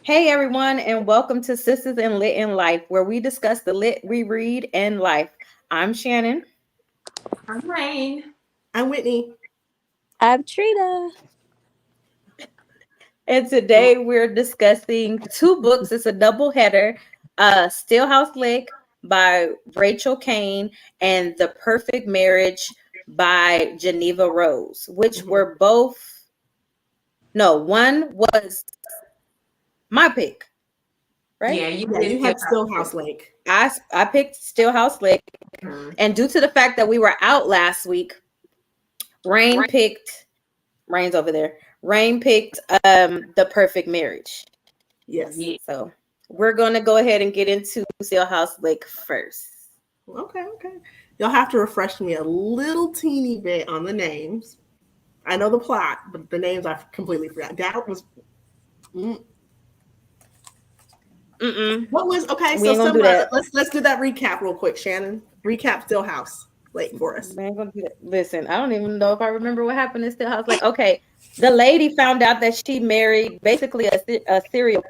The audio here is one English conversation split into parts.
Hey everyone, and welcome to Sisters in Lit in Life, where we discuss the lit we read and life. I'm Shannon. I'm Rayn. I'm Whitney. I'm Trina. And today we're discussing two books. It's a double header. Stillhouse Lake by Rachel Caine and The Perfect Marriage by Jeneva Rose, which were both one was my pick, right? Yeah, you Yeah, did you still had Stillhouse Lake. I picked Stillhouse Lake, and due to the fact that we were out last week, Rayn's over there. Rayn picked The Perfect Marriage. Yes. Yeah. So we're gonna go ahead and get into Stillhouse Lake first. Okay. You'll have to refresh me a little teeny bit on the names. I know the plot, but the names I completely forgot. That was what was okay. We So ain't gonna do somebody that. let's do that recap real quick, Shannon. Recap Stillhouse Lake for us. We ain't gonna do that. Listen, I don't even know if I remember what happened in Stillhouse Lake. Okay, the lady found out that she married basically a serial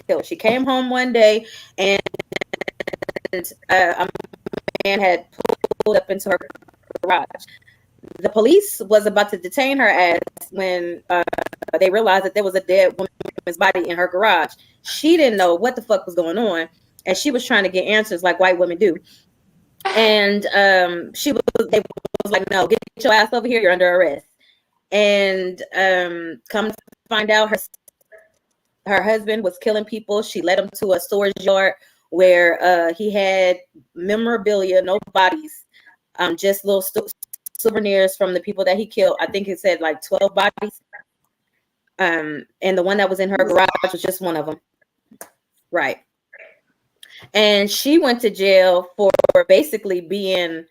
killer. She came home one day and a man had pulled up into her garage. The police was about to detain her ass when they realized that there was a dead woman's body in her garage. She didn't know what the fuck was going on, and she was trying to get answers like white women do. And they was like, "No, get your ass over here. You're under arrest." And come to find out, her husband was killing people. She led him to a storage yard where he had memorabilia, no bodies, just little souvenirs from the people that he killed. I think it said like 12 bodies. And the one that was in her garage was just one of them. Right. And she went to jail for basically being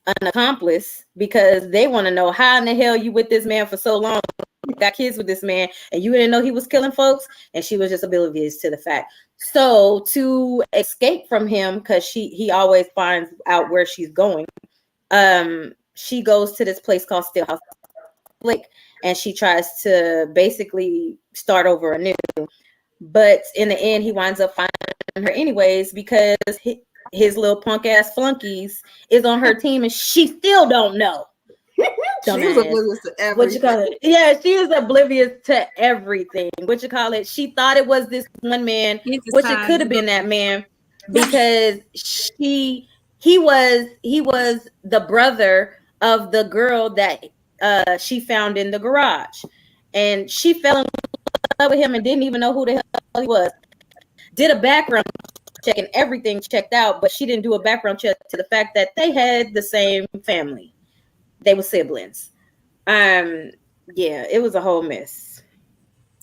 an accomplice because they want to know how in the hell you with this man for so long, got kids with this man, and you didn't know he was killing folks. And she was just oblivious to the fact. So to escape from him, because he always finds out where she's going, she goes to this place called Stillhouse Lake, and she tries to basically start over anew. But in the end, he winds up finding her anyways because his little punk ass flunkies is on her team, and she still don't know. She was oblivious to everything. What you call it? Yeah, she is oblivious to everything. What you call it? She thought it was this one man, which it could have been that man, because he was the brother of the girl that she found in the garage, and she fell in love with him and didn't even know who the hell he was. Did a background check and everything checked out, but she didn't do a background check to the fact that they had the same family. They were siblings. Yeah, it was a whole mess.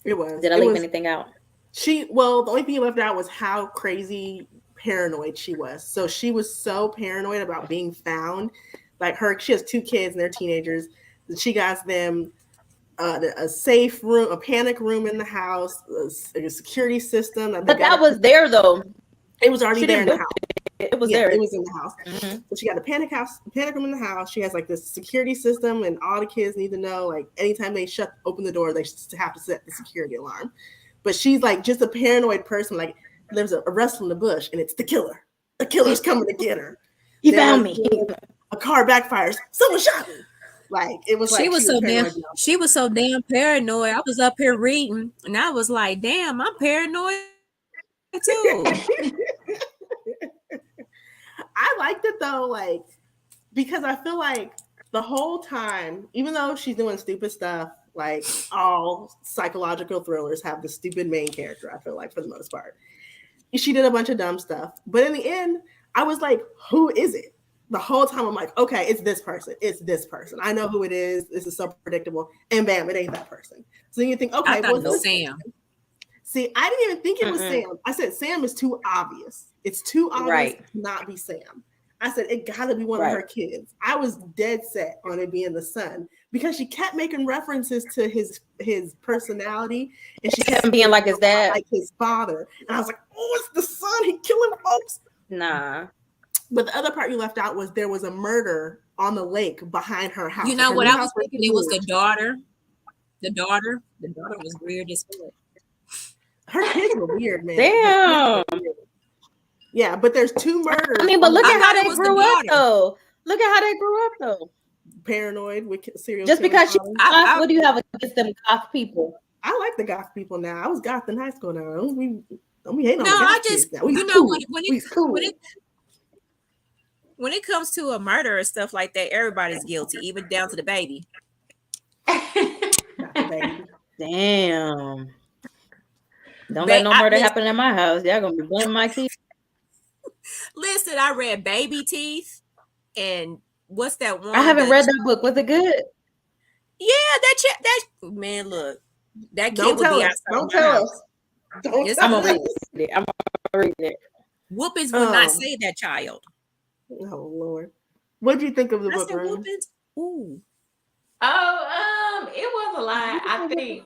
It was. Did I leave anything out? The only thing you left out was how crazy paranoid she was. So she was so paranoid about being found. Like she has 2 kids and they're teenagers. She got them a safe room, a panic room in the house, a security system. But that was there though. It was already there in the house. It was there. It was in the house. Mm-hmm. So she got a panic room in the house. She has like this security system, and all the kids need to know, like, anytime they open the door, they have to set the security alarm. But she's like just a paranoid person. Like, there's a rustle in the bush, and it's the killer. The killer's coming to get her. He found me. A car backfires. Someone shot me. Like, it was like she was so damn paranoid. I was up here reading, and I was like, "Damn, I'm paranoid too." I liked it though, like, because I feel like the whole time, even though she's doing stupid stuff, like all psychological thrillers have the stupid main character, I feel like, for the most part. She did a bunch of dumb stuff. But in the end, I was like, who is it? The whole time I'm like, okay, it's this person. It's this person. I know who it is. This is so predictable. And bam, it ain't that person. So you think, okay, it was Sam. See, I didn't even think it was Sam. I said Sam is too obvious. It's too obvious to not be Sam. I said it gotta be one of her kids. I was dead set on it being the son because she kept making references to his personality, and she kept being like his dad, like his father. And I was like, oh, it's the son. He killing folks. Nah. But the other part you left out was there was a murder on the lake behind her house. You know what I was thinking? It was the daughter. The daughter was weird as fuck. Her kids were weird, man. Damn. Yeah, but there's 2 murders. I mean, but look I at how thought it they was the grew up, daughter. though. Look at how they grew up, though. Paranoid with serial Just killer because she's fathers. goth, what do you have against them goth people? I like the goth people now. I was goth in high school now. Don't we hating on No, the goth I just, kids now. We you know, cool. when We cool. when it comes to a murder and stuff like that, everybody's guilty, even down to the baby. Not the baby. Damn. Don't let no murder happen in my house. Y'all gonna be blaming my kids. Listen, I read Baby Teeth, and what's that one? I haven't read that book. Was it good? Yeah, that man, look, that kid Don't would tell be us. outside Don't my tell house. us. Don't Yes, tell I'm gonna us. read it. I'm gonna read it. Whoopings would not save that child. Oh Lord. What do you think of the book, Rayn? Whoopings? Ooh. It was a lot. I think,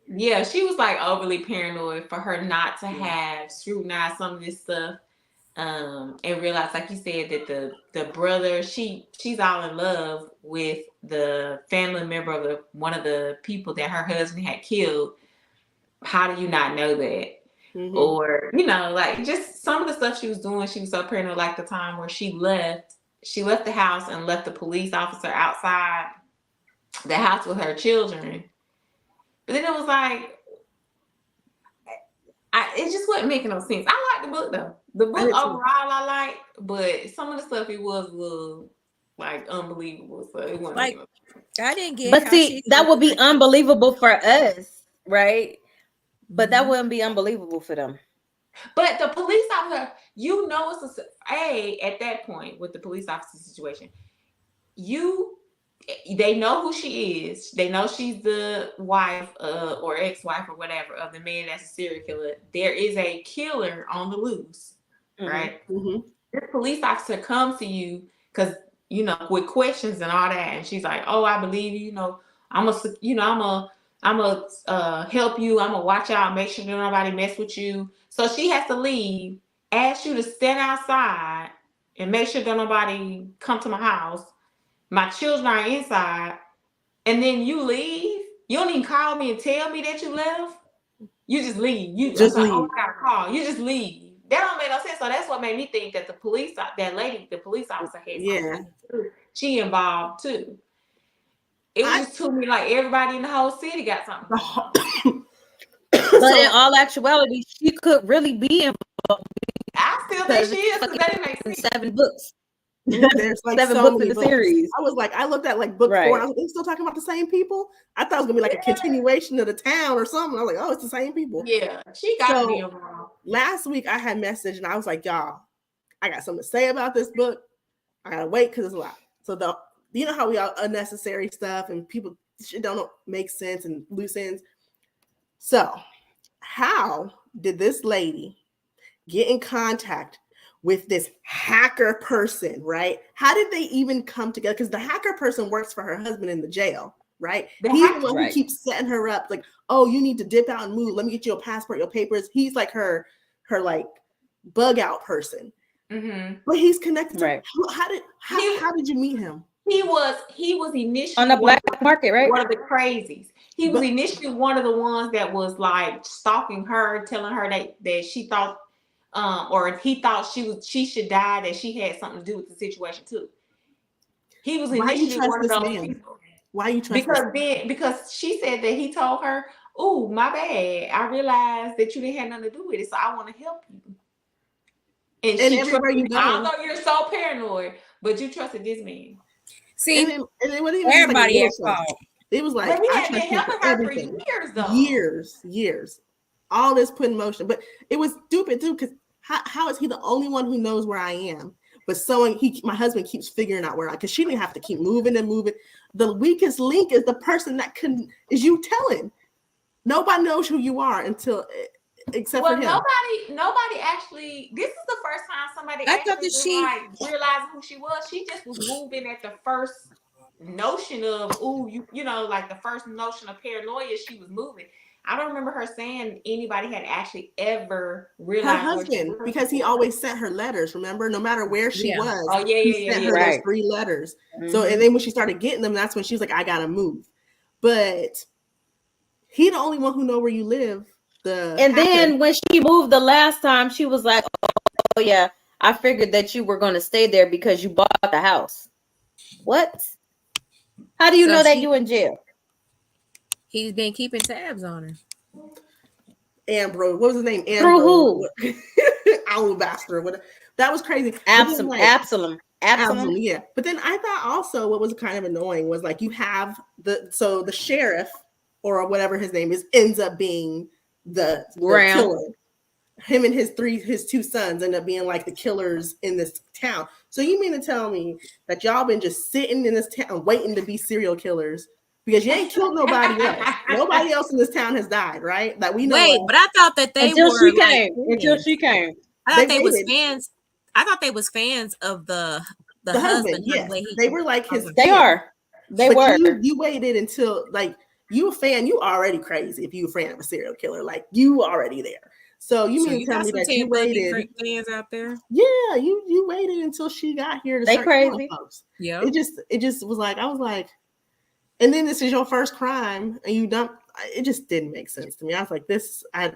yeah, she was like overly paranoid for her not to have scrutinized some of this stuff. And realize, like you said, that the brother, she's all in love with the family member of one of the people that her husband had killed. How do you not know that? Mm-hmm. Or, like just some of the stuff she was doing, she was so paranoid, like the time where she left the house and left the police officer outside the house with her children. But then it was like, it just wasn't making no sense. I like the book though. The book overall I like, but some of the stuff it was a little like unbelievable. So it wasn't like I didn't get. But see, that would be unbelievable for us, right? But that wouldn't be unbelievable for them. But the police officer, it's at that point with the police officer situation, they know who she is. They know she's the wife or ex-wife or whatever of the man that's a serial killer. There is a killer on the loose, right? Mm-hmm. This police officer comes to you because with questions and all that, and she's like, "Oh, I believe you. I'm gonna help you. I'm gonna watch out, make sure that nobody mess with you." So she has to leave, ask you to stand outside and make sure that nobody come to my house. My children are inside, and then you leave. You don't even call me and tell me that you left. You just leave. You just leave. Oh, I got a call. You just leave. That don't make no sense. So that's what made me think that the police officer had she involved too. It was just to me like everybody in the whole city got something. But in all actuality, she could really be involved. I still think she is because that didn't make sense. 7 books. There's like 7 so books many in the series. I looked at like book 4 and I was like, still talking about the same people. I thought it was gonna be like a continuation of the town or something. I was like, oh, it's the same people. Yeah, she got to be involved. Last week I had messaged and I was like, y'all, I got something to say about this book. I gotta wait because it's a lot. So you know how we all unnecessary stuff and people shit don't make sense and loose ends. So how did this lady get in contact with this hacker person, right? How did they even come together? Because the hacker person works for her husband in the jail, right? He's the one who keeps setting her up, like, oh, you need to dip out and move. Let me get you a passport, your papers. He's like her like bug out person. Mm-hmm. But he's connected. Right. How did you meet him? He was initially on the black market, right? One of the crazies. He was initially one of the ones that was like stalking her, telling her that she thought, or he thought she should die, that she had something to do with the situation too. He was initially one of those people. Why you trust because she said that he told her, "Oh, my bad. I realized that you didn't have nothing to do with it, so I want to help you." And she everywhere you go, although you're so paranoid, but you trusted this man. See, and then everybody at fault. It was like, but he had been helping her for years, though. Years. All this put in motion. But it was stupid, too, because how is he the only one who knows where I am? But my husband keeps figuring out where because she didn't have to keep moving and moving. The weakest link is the person that is you telling. Nobody knows who you are except for him. Nobody actually. This is the first time somebody realized who she was. She just was moving at the first notion of like the first notion of paranoia. She was moving. I don't remember her saying anybody had actually ever realized her husband, because he always sent her letters. Remember, no matter where she was. Oh yeah, he sent her those 3 letters. Mm-hmm. So and then when she started getting them, that's when she was like, I gotta move. But he the only one who know where you live. And then when she moved the last time, she was like, "Oh yeah, I figured that you were going to stay there because you bought the house." What? How do you know that you in jail? He's been keeping tabs on her. Ambrose, what was his name? Through who? Alabaster. What? That was crazy. Absalom. Yeah. But then I thought also what was kind of annoying was like you have the sheriff or whatever his name is ends up being the killer. Him and his two sons end up being like the killers in this town. So you mean to tell me that y'all been just sitting in this town waiting to be serial killers because you ain't killed nobody else. Nobody else in this town has died, right? That we know. Wait, but I thought that they until were she came. I thought they was fans. I thought they was fans of the husband. Yes, they were like his. They are. They were. You waited until like you a fan. You already crazy if you a fan of a serial killer. Like you already there. So you mean to tell me that you waited? Fans out there. Yeah, you waited until she got here to start killing folks. Yeah. It just was like I was like, and then this is your first crime, and you dump. It just didn't make sense to me. I was like, this. I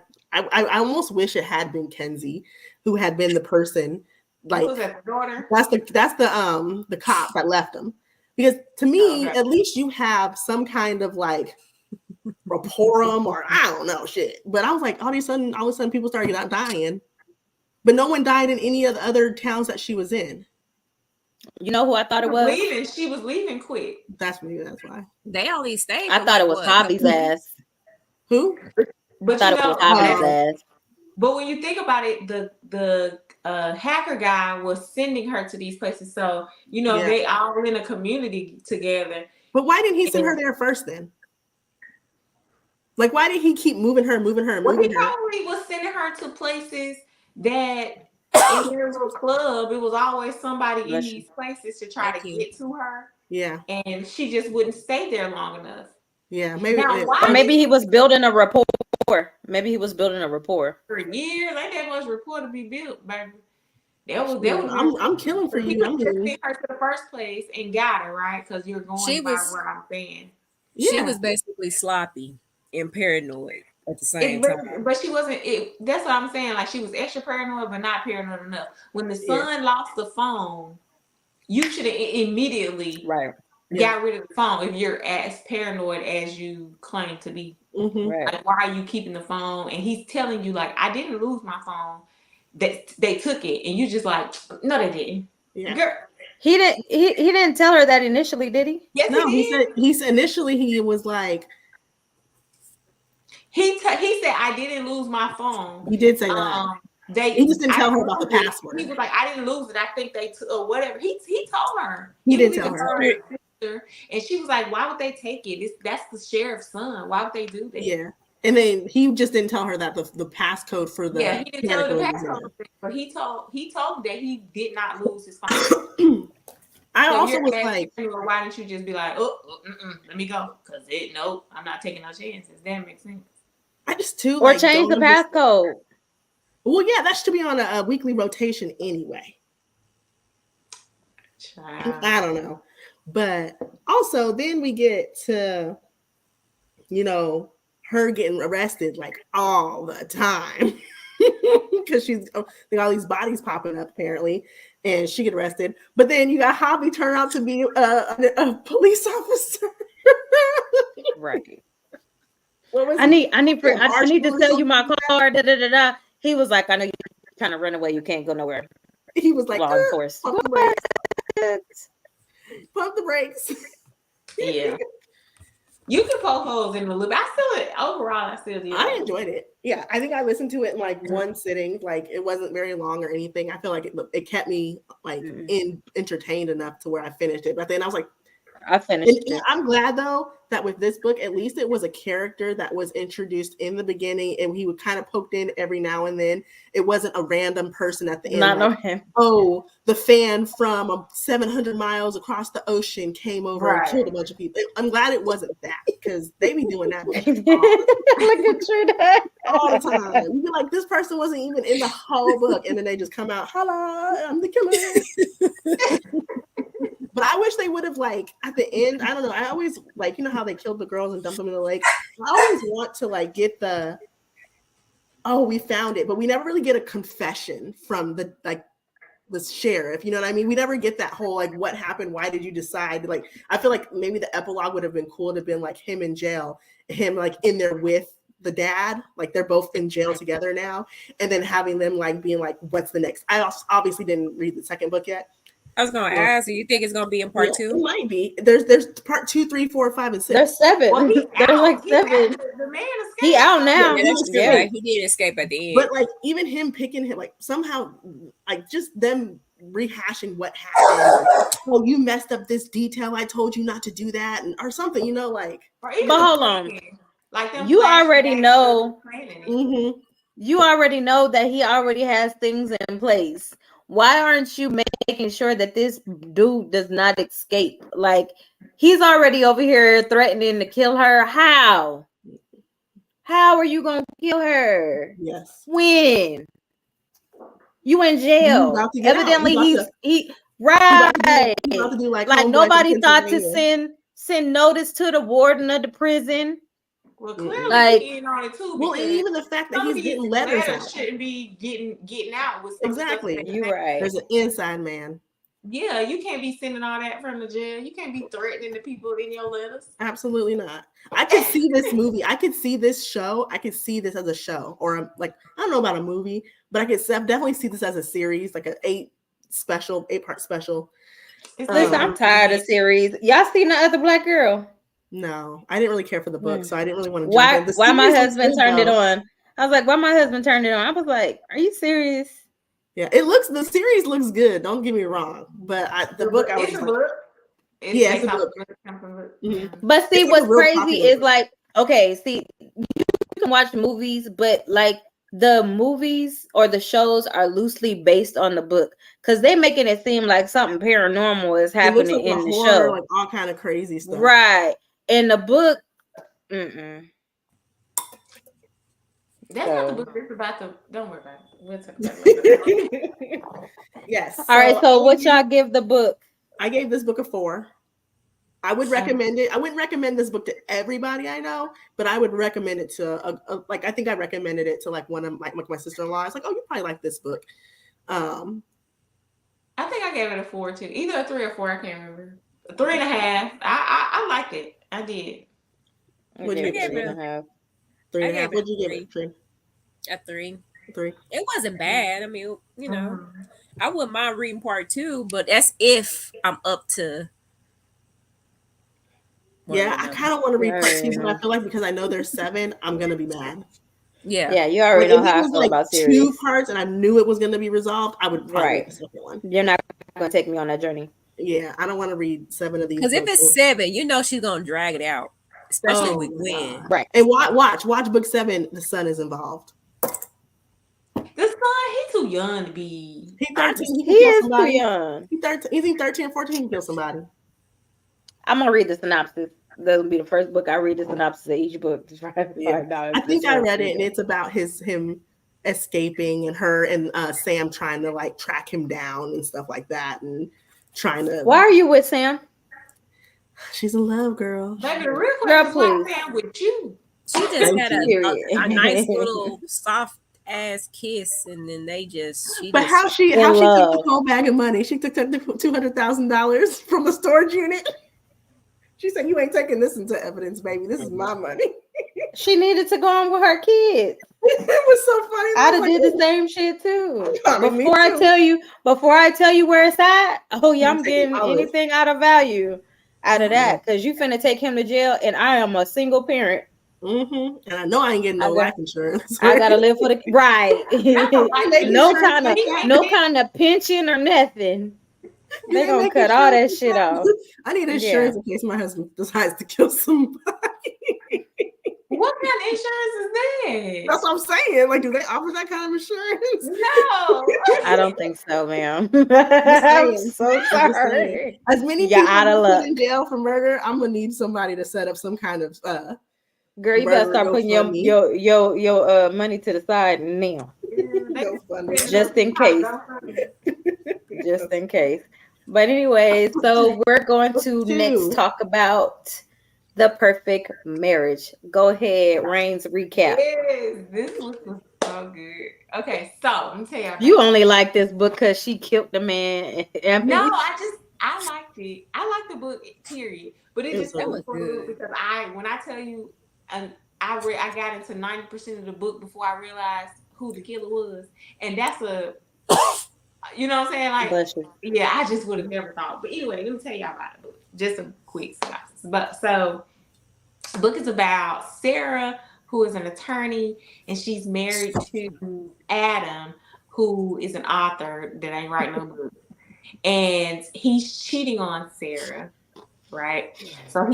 almost wish it had been Kenzie who had been the person. Like was that the daughter? That's the cop that left him. Because to me, at least you have some kind of like rapportum or I don't know shit. But I was like, all of a sudden people started dying. But no one died in any of the other towns that she was in. You know who I thought it was? She was leaving quick. That's why. They only stayed. I thought it was Hobby's ass. Who? But I thought it was Hobby's ass. But when you think about it, the hacker guy was sending her to these places. So, they all in a community together. But why didn't he send her there first then? Like, why did he keep moving her? He probably was sending her to places that in their little club, it was always somebody in these places to try to get to her. Yeah. And she just wouldn't stay there long enough. Yeah, maybe. Or maybe he was building a rapport. Maybe he was building a rapport. For years, ain't that much rapport to be built, baby. I'm killing for you. I'm sent her to the first place and got her, right? Because you're going by what I'm saying. She was basically sloppy and paranoid at the same time. But she wasn't. That's what I'm saying. Like she was extra paranoid, but not paranoid enough. When the son lost the phone, you should have immediately got rid of the phone if you're as paranoid as you claim to be. Mm-hmm. Right. Like, why are you keeping the phone? And he's telling you, like, I didn't lose my phone. That they took it, and you just like, no, they didn't. Yeah. Girl. He didn't tell her that initially, did he? Yes, no, he said initially he was like he said I didn't lose my phone. He did say that. He just didn't tell her about the password. He was like, I didn't lose it. I think they took or whatever. He told her. He did tell her. And she was like, why would they take it? That's the sheriff's son. Why would they do that? Yeah. And then he just didn't tell her that the passcode for the he didn't tell her the passcode, but he told that he did not lose his phone. I also was like, why didn't you just be like, let me go? Because I'm not taking no chances. That makes sense. I just too or change the passcode. Well, yeah, that should be on a weekly rotation anyway. Child. I don't know, but also then we get to, her getting arrested like all the time because she's all these bodies popping up apparently, and she get arrested. But then you got Hobby turn out to be a police officer. Right. I need to sell you my car. Da, da, da, da. He was like, I know you're trying to run away. You can't go nowhere. He was like, law enforced. Pump the brakes. Pump the brakes. Yeah. You can poke holes in the loop. I still do. I enjoyed it. Yeah, I think I listened to it in like one sitting. Like it wasn't very long or anything. I feel like it kept me like entertained enough to where I finished it. But then I was like, I finished it. I'm glad though that with this book, at least it was a character that was introduced in the beginning, and he would kind of poked in every now and then. It wasn't a random person at the end. Not like, him. Oh, the fan from 700 miles across the ocean came over and killed a bunch of people. I'm glad it wasn't that because they be doing that Look at Trina all the time. You be like, this person wasn't even in the whole book, and then they just come out, "Holla, I'm the killer." But I wish they would have, like, at the end, I don't know. I always, like, how they killed the girls and dumped them in the lake. I always want to, like, get the oh, we found it, but we never really get a confession from the sheriff, you know what I mean? We never get that whole like what happened, why did you decide? Like I feel like maybe the epilogue would have been cool to have been like him in jail, him like in there with the dad, like they're both in jail together now, and then having them like being like, what's the next? I also obviously didn't read the second book yet. I was gonna ask you think it's gonna be in part 2? It might be. There's part 2, 3, 4, 5, and 6. There's 7. Well, There's like 7. The man escaped. He out now. Yeah, that's true. Yeah. Like, he did escape at the end. But like even him picking him, like somehow like just them rehashing what happened. Like, oh, you messed up this detail. I told you not to do that, and or something, you know, like. Or even But hold on. Like them You already flashbacks know. of planning it. Mm-hmm. You already know that he already has things in place. Why aren't you making sure that this dude does not escape? Like, he's already over here threatening to kill her. How? How are you going to kill her? Yes. When? You in He's jail. about to get out. Evidently, He's about he's right. He's about to do like Like Homeboy nobody from thought to Pennsylvania. send notice to the warden of the prison. Well, clearly Like- he in on it too. Well, and because even the fact that some of he's these getting letters out. shouldn't be getting out with some Exactly. stuff that You right. There's an inside man. Yeah, you can't be sending all that from the jail. You can't be threatening the people in your letters. Absolutely not. I could see this movie. I could see this show. I could see this as a show or like I don't know about a movie, but I could definitely see this as a series, like an 8-part special. Listen, I'm tired of series. Y'all seen the other black girl? No, I didn't really care for the book, so I didn't really want to. Why? Jump in. Why my series looks husband good, turned it though. on? I was like, why my husband turned it on? I was like, are you serious? Yeah, the series looks good. Don't get me wrong, but the book, I was It's just a like, book. It's Yeah, it's based a off book. something book. Mhm. But see, It's like what's a real crazy popular is book. like, okay, see, you can watch movies, but like the movies or the shows are loosely based on the book because they're making it seem like something paranormal is it looks happening like in a the horror, show, like all kind of crazy stuff. right? In the book, mm-mm. That's not the book. It's about the. Don't worry about it. We'll talk about it later. Yes. All right, so what I y'all give the book? I gave this book a 4. I would recommend it. I wouldn't recommend this book to everybody I know, but I would recommend it to like I think I recommended it to like one of my sister-in-law. It's like, oh, you probably like this book. I think I gave it a 4 too. Either a 3 or 4. I can't remember. 3.5. I liked it. I did. What'd you give it? 3.5. 3.5. What'd you give it? 3. A 3. 3. It wasn't bad. I mean, you know, I wouldn't mind reading part 2, but that's if I'm up to. Yeah, I kind of want to read part 2, Right. but I feel like because I know there's 7, I'm gonna be mad. Yeah. Yeah, you already Like, know if how it I was feel like about 2 series. parts and I knew it was gonna be resolved, I would probably read the second one. You're not going to take me on that journey. Yeah, I don't want to read 7 of these. Because if books. it's 7, you know she's gonna drag it out, especially with my Gwen. God. Right. And watch book 7. The son is involved. The son, he's too young to be. He's 13. He He can kill is somebody. too young. He's 13. He's 13 or 14. He can kill somebody. I'm going to read the synopsis. That'll be the first book I read the synopsis of each book to try to find out. I think I read it, and it's about him escaping and her and Sam trying to like track him down and stuff like that, and trying to. Why are you with Sam? She's a love girl. Baby, the real Girl, question is why please. Sam with you. She just had Period. a nice little soft ass kiss, and then But how she took love. the whole bag of money? She took $200,000 from the storage unit. She said, "You ain't taking this into evidence, baby. This is my money." She needed to go on with her kids. It was so funny. I'd I have was did like, the same shit too. Probably me Before I too. tell you where it's at, oh yeah, I'm You take getting all of it. anything out of value out of that because you finna take him to jail, and I am a single parent. And I know I ain't getting no life insurance. I gotta live for the right. no no kind of pension or nothing. They gonna cut all that shit off. I need insurance in case my husband decides to kill somebody. What kind of insurance is that? That's what I'm saying. Like, do they offer that kind of insurance? No. I don't think so, ma'am. saying. I'm so I'm just sorry. saying. As many You're people out of put luck. in jail for murder, I'm gonna need somebody to set up some kind of Girl, you better start putting your money to the side now. Just in case. Just in case. But anyway, so we're going to next talk about The Perfect Marriage. Go ahead, Rayn's recap. Yes, this was the so good. Okay, so let me tell you. You only like this book because she killed the man. I mean, No, I liked it. I liked the book, period. But it just That threw me was for a loop good. because when I tell you, I got into 90% of the book before I realized who the killer was, and that's you know what I'm saying? Like, bless you. yeah, I just would have never thought. But anyway, let me tell y'all about the book. Just a quick synopsis. But so the book is about Sarah, who is an attorney, and she's married to Adam, who is an author that ain't writing no book. And he's cheating on Sarah, right? So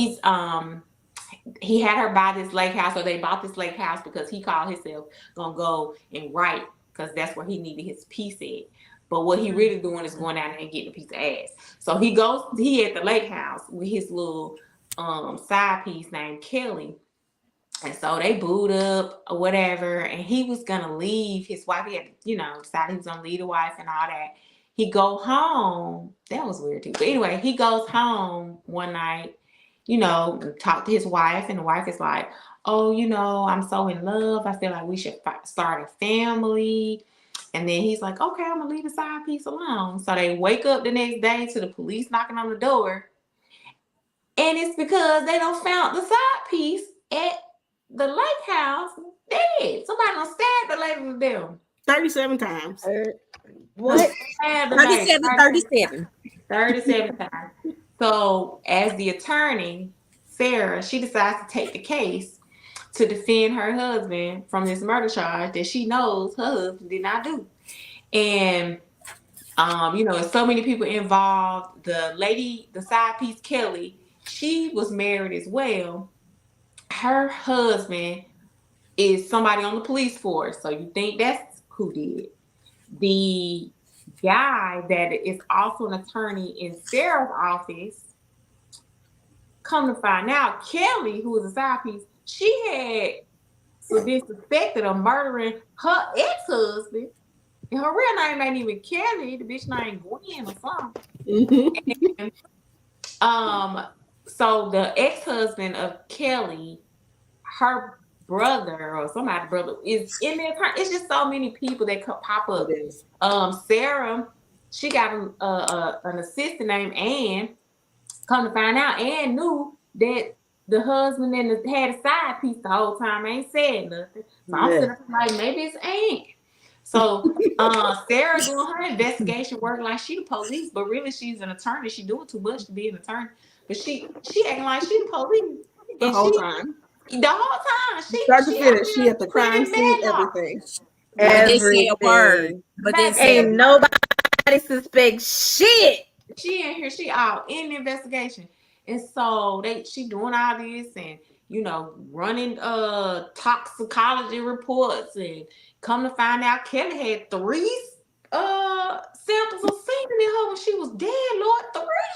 he had her buy this lake house, or they bought this lake house because he called himself gonna go and write because that's where he needed his piece at. But what he really doing is going down there and getting a piece of ass. So he at the lake house with his little side piece named Kelly. And so they booed up or whatever, and he was gonna leave his wife. He had, decided he was gonna leave the wife and all that. He go home. That was weird too. But anyway, he goes home one night, talk to his wife, and the wife is like, "Oh, I'm so in love. I feel like we should start a family." And then he's like, "Okay, I'm gonna leave the side piece alone." So they wake up the next day to the police knocking on the door, and it's because they don't found the side piece at the lake house dead. Somebody done stabbed the lady to death. 37 times. What? 37. 37 times. So as the attorney, Sarah, she decides to take the case to defend her husband from this murder charge that she knows her husband did not do. And there's so many people involved. The side piece Kelly, she was married as well. Her husband is somebody on the police force, so you think that's who did it. The guy that is also an attorney in Sarah's office, come to find out, Kelly, who was a side piece, she had been suspected of murdering her ex-husband, and her real name ain't even Kelly. The bitch name Gwen or something. And, so the ex-husband of Kelly, her brother or somebody's brother is in there. It's just so many people that could pop up. It is. Sarah, she got an assistant named Ann. Come to find out, Ann knew that the husband had a side piece the whole time. Ain't said nothing. So I'm sitting there like, maybe it's Ann. So Sarah doing her investigation work like she the police, but really she's an attorney. She doing too much to be an attorney. But she acting like she the police. The whole time. The whole time. Start to finish. She at the crime scene, everything. But they say a word. But they say ain't nobody suspect shit. She in here, she all in the investigation. And so she doing all this and running toxicology reports, and come to find out Kelly had 3 samples of semen in her when she was dead, Lord.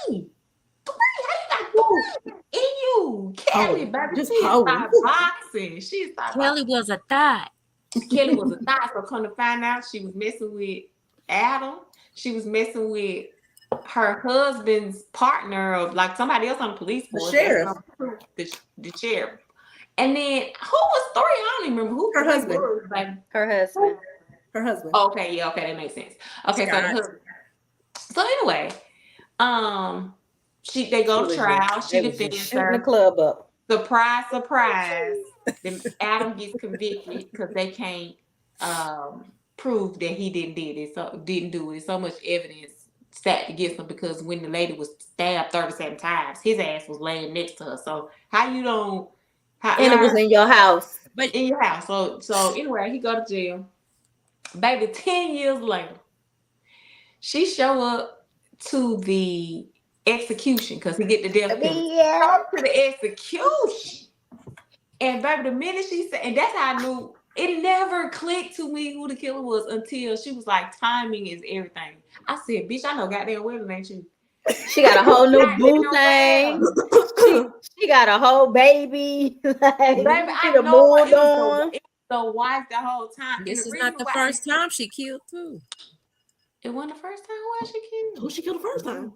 3. How you got 3 in you? Kelly, baby, just she started boxing. Kelly was a thought. Kelly was a thought. So come to find out she was messing with Adam. She was messing with her husband's partner of like somebody else on the police force. The sheriff. The sheriff. And then who was 3? I don't even remember who her husband. Was, like, her husband. Her husband. Okay, yeah, okay, that makes sense. Okay, so anyway, they go to trial. She defends her. The club up. Surprise. Then Adam gets convicted because they can't prove that he didn't do it. So much evidence stacked against him because when the lady was stabbed 37 times, his ass was laying next to her. So how you don't? And it was in your house. But in your house. So anyway, he go to jail. Baby, 10 years later, she show up to the execution because he get the death penalty. To the execution. And baby, the minute she said, and that's how I knew, it never clicked to me who the killer was until she was like, timing is everything. I said, bitch, I know goddamn well, ain't you? She got a whole new boo thing. She got a whole baby. Like, baby, I know it was the wife the whole time. This is not the first time she killed too. It wasn't the first time why she killed. Who she killed the first time?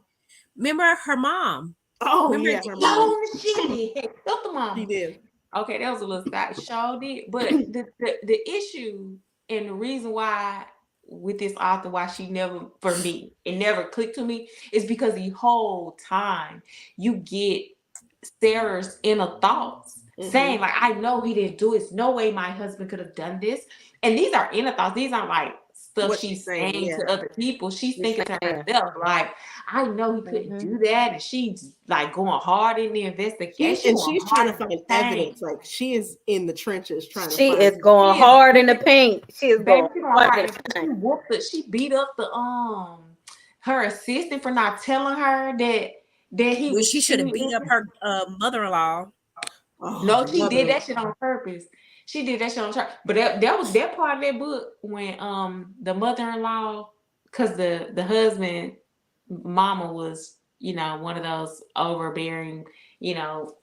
Remember her mom. Oh, remember yeah, her mom. She did. Killed the mom. She did. Okay, that was a little side. Show did. But the issue And the reason why with this author, why she never, for me, it never clicked to me, is because the whole time you get Sarah's inner thoughts saying, like, I know he didn't do it. There's no way my husband could have done this. And these are inner thoughts. These aren't like stuff What she's saying to other people. She's thinking to saying. herself, like, I know he couldn't do that. And she's like going hard in the investigation. And she's trying to find evidence. Like, she is in the trenches trying to find. She is going hard in the paint. She is going hard in the paint. She beat up the her assistant for not telling her that he was. She should have beat up her mother-in-law. Oh, no, she did that shit on purpose. She did that shit on purpose. But that was that part of that book when the mother-in-law, because the husband mama was, you know, one of those overbearing, you know,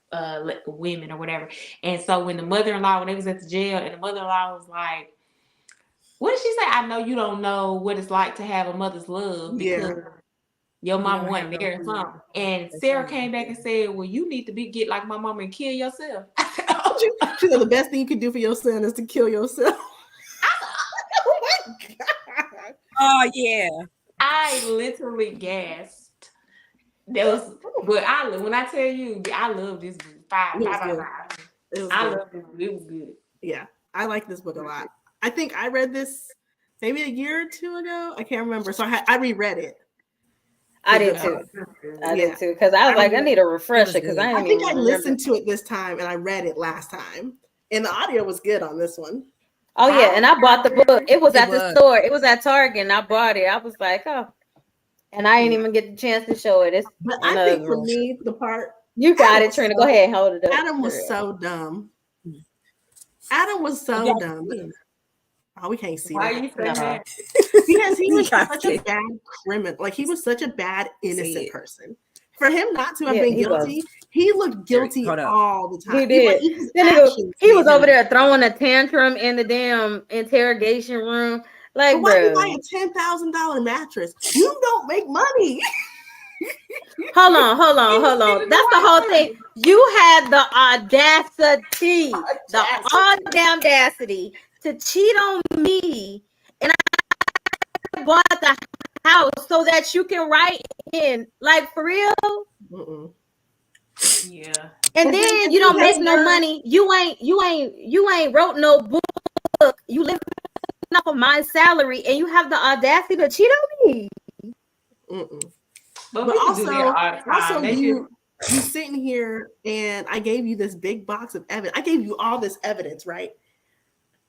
women or whatever. And so when the mother-in-law, when they was at the jail, and the mother-in-law was like, what did she say? I know you don't know what it's like to have a mother's love because your mama wasn't there or something. And Sarah came back and said, well, you need to get like my mama and kill yourself. She said the best thing you can do for your son is to kill yourself. Oh my God. Oh yeah. I literally gasped. That was, but when I tell you, I love this book. Five out of 5. I love this book. It was good. Yeah, I like this book a lot. I think I read this maybe a year or two ago. I can't remember. So I reread it. I did too. I did too. Because I was like, I need a refresher because I think I listened to it this time and I read it last time. And the audio was good on this one. Oh yeah, and I bought the book. It was at the store. It was at Target, and I bought it. I was like, oh, and I didn't even get the chance to show it. But I think for me, the part you got it, Trina. Go ahead, hold it up. Adam was so dumb. Adam was so dumb. Oh, we can't see Why that. you say that? Because he was such a bad criminal. Like, he was such a bad, innocent person. For him not to have been guilty, he looked guilty all the time. He did. He was over there throwing a tantrum in the damn interrogation room. Like, but why you buy a $10,000 mattress? You don't make money. Hold on. That's the whole thing. You had the audacity to cheat on me, and I bought the house so that you can write in, like, for real. Yeah. And then you don't make no money. You ain't wrote no book. You live off of my salary, and you have the audacity to cheat on me. But also you sitting here, and I gave you this big box of evidence. I gave you all this evidence, right?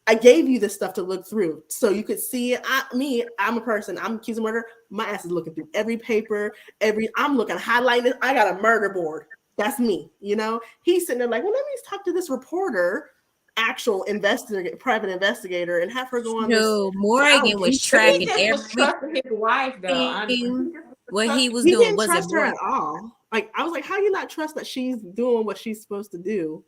I gave you this stuff to look through so you could see it. I'm a person. I'm accused of murder. My ass is looking through every paper. I'm looking, highlighting it. I got a murder board. That's me. You know, he's sitting there like, well, let me talk to this reporter, actual private investigator, and have her go on. No, Morgan was tracking everything. His wife, though. What he was doing wasn't trust her at all. Like, I was like, how do you not trust that she's doing what she's supposed to do?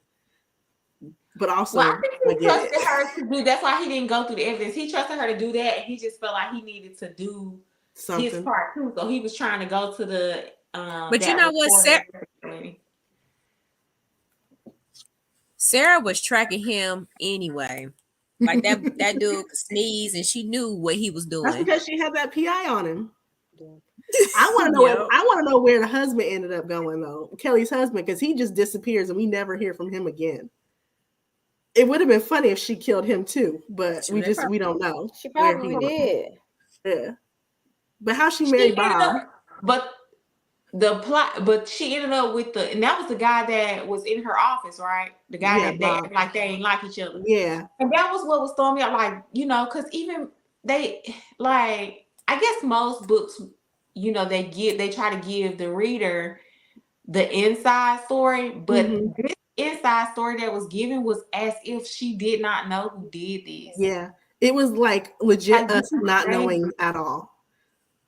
But also, I think he trusted her to do. That's why he didn't go through the evidence. He trusted her to do that, and he just felt like he needed to do his part too. So he was trying to go to the. But you know what, Sarah was tracking him anyway. Like that dude could sneeze, and she knew what he was doing. That's because she had that PI on him. I want to know. I want to know where the husband ended up going, though. Kelly's husband, because he just disappears, and we never hear from him again. It would have been funny if she killed him too, but we don't know. She probably did. Yeah. But how she married Bob? But the plot, but she ended up with and that was the guy that was in her office, right? The guy that like they ain't like each other. Yeah. And that was what was throwing me out, like, you know, because even they, like, I guess most books, you know, they try to give the reader the inside story, but this inside story that was given was as if she did not know who did this. Yeah, it was like legit us not knowing at all.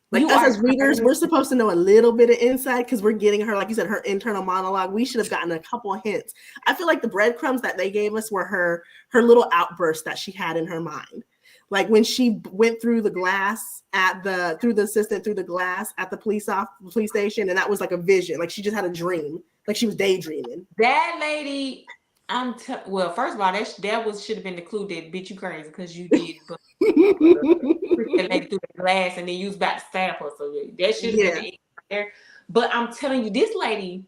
Like, us as readers, we're supposed to know a little bit of inside because we're getting her, like you said, her internal monologue. We should have gotten a couple of hints. I feel like the breadcrumbs that they gave us were her little outburst that she had in her mind. Like when she went through the glass through the glass at the police station, and that was like a vision. Like she just had a dream. Like she was daydreaming. That lady Well, first of all, that should have been the clue that bitch you crazy because you did but that lady through the glass and then you was about to stab her. So that should have been the end right there. But I'm telling you, this lady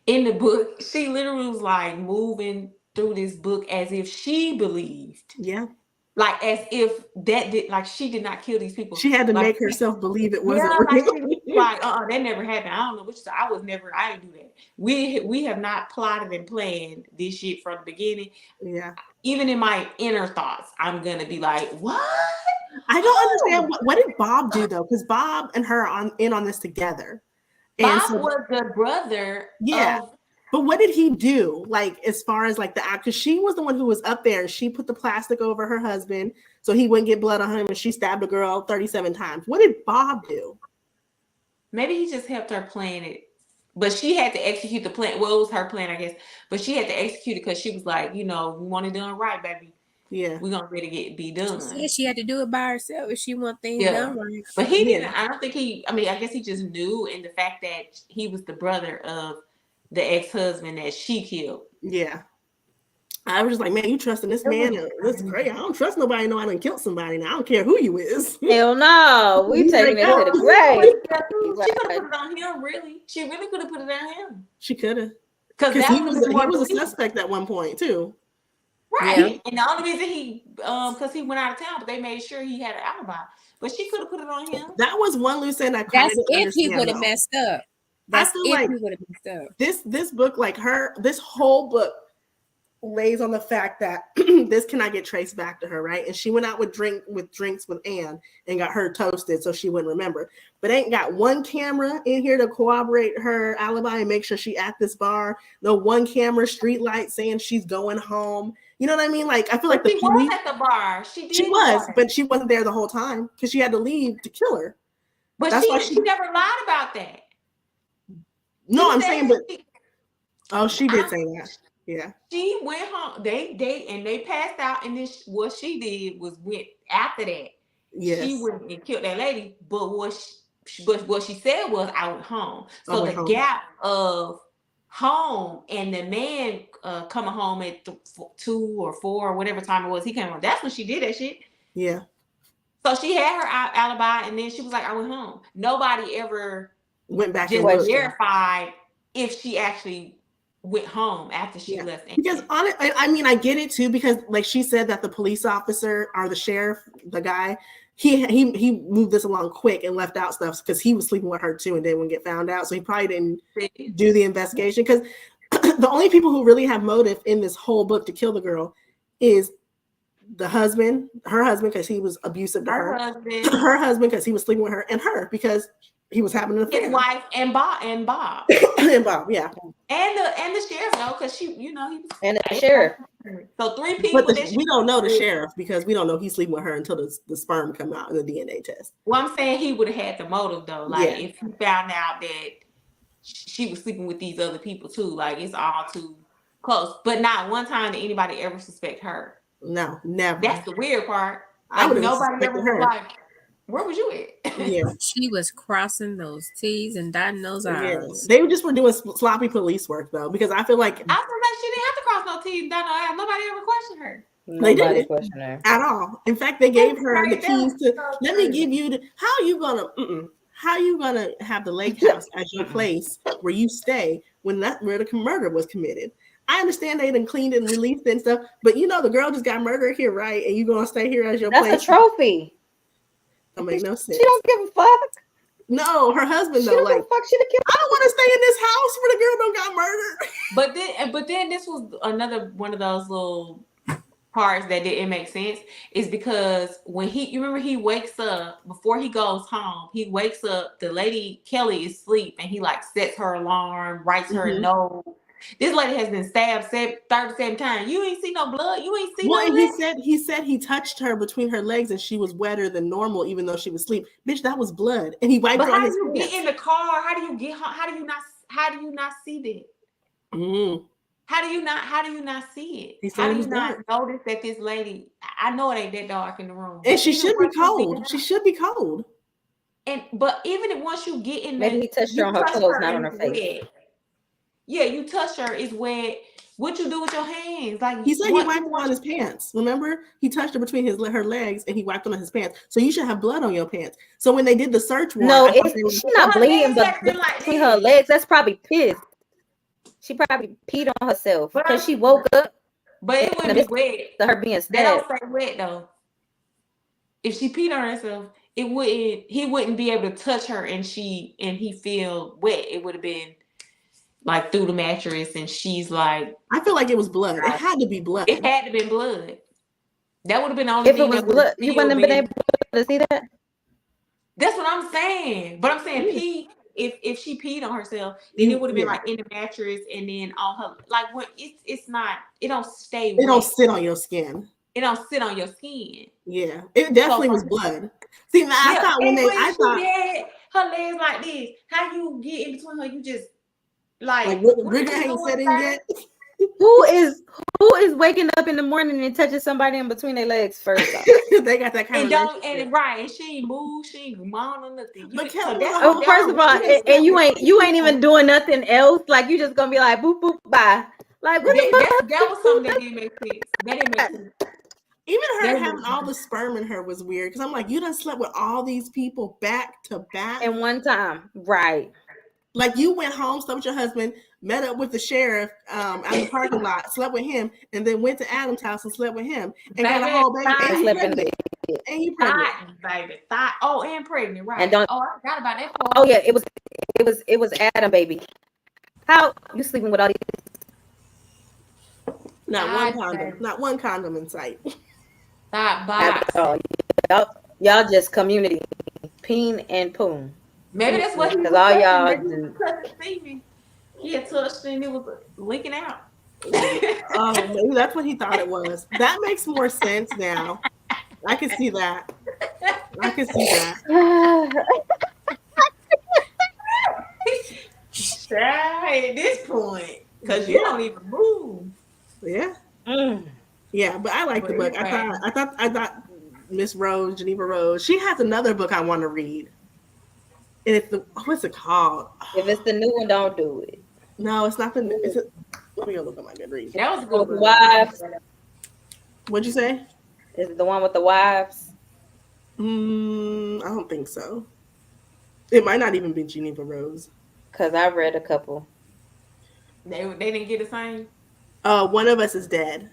in the book, she literally was like moving through this book as if she believed. Yeah. Like as if she did not kill these people. She had to like, make herself believe it wasn't real. That never happened. I don't know which I didn't do that. We have not plotted and planned this shit from the beginning. Yeah. Even in my inner thoughts, I'm gonna be like, what? I don't understand what did Bob do though? Because Bob and her are in on this together. And Bob was the brother. Yeah. But what did he do? Like, as far as like because she was the one who was up there and she put the plastic over her husband so he wouldn't get blood on him, and she stabbed a girl 37 times. What did Bob do? Maybe he just helped her plan it. But she had to execute the plan. Well, it was her plan, I guess. But she had to execute it because she was like, we want it done right, baby. Yeah. We're going to be done. She had to do it by herself if she want things done right. But he didn't. I don't think I guess he just knew in the fact that he was the brother of the ex-husband that she killed. Yeah. I was just like, man, you trusting this man? This is crazy. I don't trust nobody. Know I done killed somebody. Now I don't care who you is. Hell no, we taking it to the grave. She could have put it on him. Really, she really could have put it on him. She could have, because he was a suspect at one point too. Right, yeah. And the only reason because he went out of town, but they made sure he had an alibi. But she could have put it on him. That was one loose end. That's if he would have messed up. That's if he would have messed up. This book, like this whole book lays on the fact that this cannot get traced back to her, right? And she went out with drinks with Anne and got her toasted so she wouldn't remember. But ain't got one camera in here to corroborate her alibi and make sure she at this bar. No one camera, street light saying she's going home. You know what I mean? Like I feel like she was at the bar. She was, but she wasn't there the whole time because she had to leave to kill her. But that's why she never lied about that. No, I'm saying, but she did say that. Yeah, she went home. They passed out, and then what she did was went after that. Yes. She went and killed that lady. But what she said was, I went home. So the gap of home and the man coming home at 2 or 4 or whatever time it was, he came home. That's when she did that shit. Yeah. So she had her alibi, and then she was like, I went home. Nobody ever went back and verified if she actually went home after she left. Because I mean, I get it too, because like she said that the police officer or the sheriff, the guy, he moved this along quick and left out stuff because he was sleeping with her too and didn't get found out. So he probably didn't do the investigation, because the only people who really have motive in this whole book to kill the girl is her husband, because he was abusive to her husband because he was sleeping with her, and her because he was having an affair. His wife and Bob. and Bob, yeah. And the sheriff, though, because he was, and the sheriff. So 3 people. But we don't know the sheriff because we don't know he's sleeping with her until the sperm come out in the DNA test. Well, I'm saying he would have had the motive though. Like if he found out that she was sleeping with these other people too, like it's all too close. But not one time did anybody ever suspect her. No, never. That's the weird part. Like nobody ever was like, where was you at? Yeah, she was crossing those T's and dotting those I's. They just were doing sloppy police work though, because I feel like she didn't have to cross no T's and dot no I's. Nobody ever questioned her. They didn't question her at all. In fact, they gave her the keys to. Let me give you how you gonna have the lake house as your place where you stay where the murder was committed. I understand they done cleaned and released it and stuff, but the girl just got murdered here, right? And you gonna stay here as your place? That's a trophy. Don't make no sense. She don't give a fuck. No, her husband though. Like, fuck, she killed. I don't want to stay in this house where the girl don't got murdered. But then this was another one of those little parts that didn't make sense, is because when you remember he wakes up before he goes home, he wakes up, the lady Kelly is asleep, and he like sets her alarm, writes her a note. This lady has been stabbed 37 times. You ain't see no blood. You ain't see no blood. He said he touched her between her legs and she was wetter than normal, even though she was asleep. Bitch, that was blood. And he wiped her on his pants. How do you get in the car? How do you get home? How do you not see that? Mm-hmm. How do you not see it? How do you not notice that this lady? I know it ain't that dark in the room. And she should be cold. She should be cold. But even if once you get in, maybe he touched her on her clothes, not on her face. Yeah, you touch her is wet. What you do with your hands? Like he said, he wiped on his pants. Remember, he touched her between her legs, and he wiped on his pants. So you should have blood on your pants. So when they did the search warrant, she's not bleeding, but between her legs, that's probably piss. She probably peed on herself because she woke up. But it wouldn't be wet. Her being stabbed. They don't say wet though. If she peed on herself, he wouldn't be able to touch her and he feel wet. It would have been like through the mattress, and she's like, I feel like it was blood. It had to be blood. It had to be blood. That would have been the only thing. If it was blood, you wouldn't have been able to see that. That's what I'm saying. But I'm saying pee. If she peed on herself, then it would have been like in the mattress and then on her. Like when it's not. It don't stay. It don't sit on your skin. It don't sit on your skin. Yeah, it definitely was blood. See, I thought when her legs like this, how you get in between her? You just like Bridget ain't said it yet. Who is waking up in the morning and touching somebody in between their legs first? They got that kind and she ain't move, she ain't moan or nothing. First of all, and you ain't even doing nothing else. Like you just gonna be like boop boop bye. Like what that was something that didn't make sense. That didn't make sense. Even her having all the sperm in her was weird because I'm like, you done slept with all these people back to back in one time, right? Like you went home, slept with your husband, met up with the sheriff at the parking lot, slept with him, and then went to Adam's house and slept with him, and got a whole baby. And you pregnant, baby. And pregnant, right? And I forgot about that part. Oh yeah, it was Adam, baby. How you sleeping with all these? Not one condom in sight. Y'all just community peen and poon. Maybe that's what because all y'all he had touched and it was leaking out. Maybe that's what he thought it was. That makes more sense now. I can see that. At this point, because you don't even move. Yeah. Yeah, but I like the book. I thought Miss Rose, Jeneva Rose, she has another book I want to read. And it's what's it called? If it's the new one, don't do it. No, it's not the new. Let me go look at my Goodreads. That was a good one. Wives. What'd you say? Is it the one with the wives? I don't think so. It might not even be Jeneva Rose. Because I read a couple. They didn't get the same? One of Us is Dead.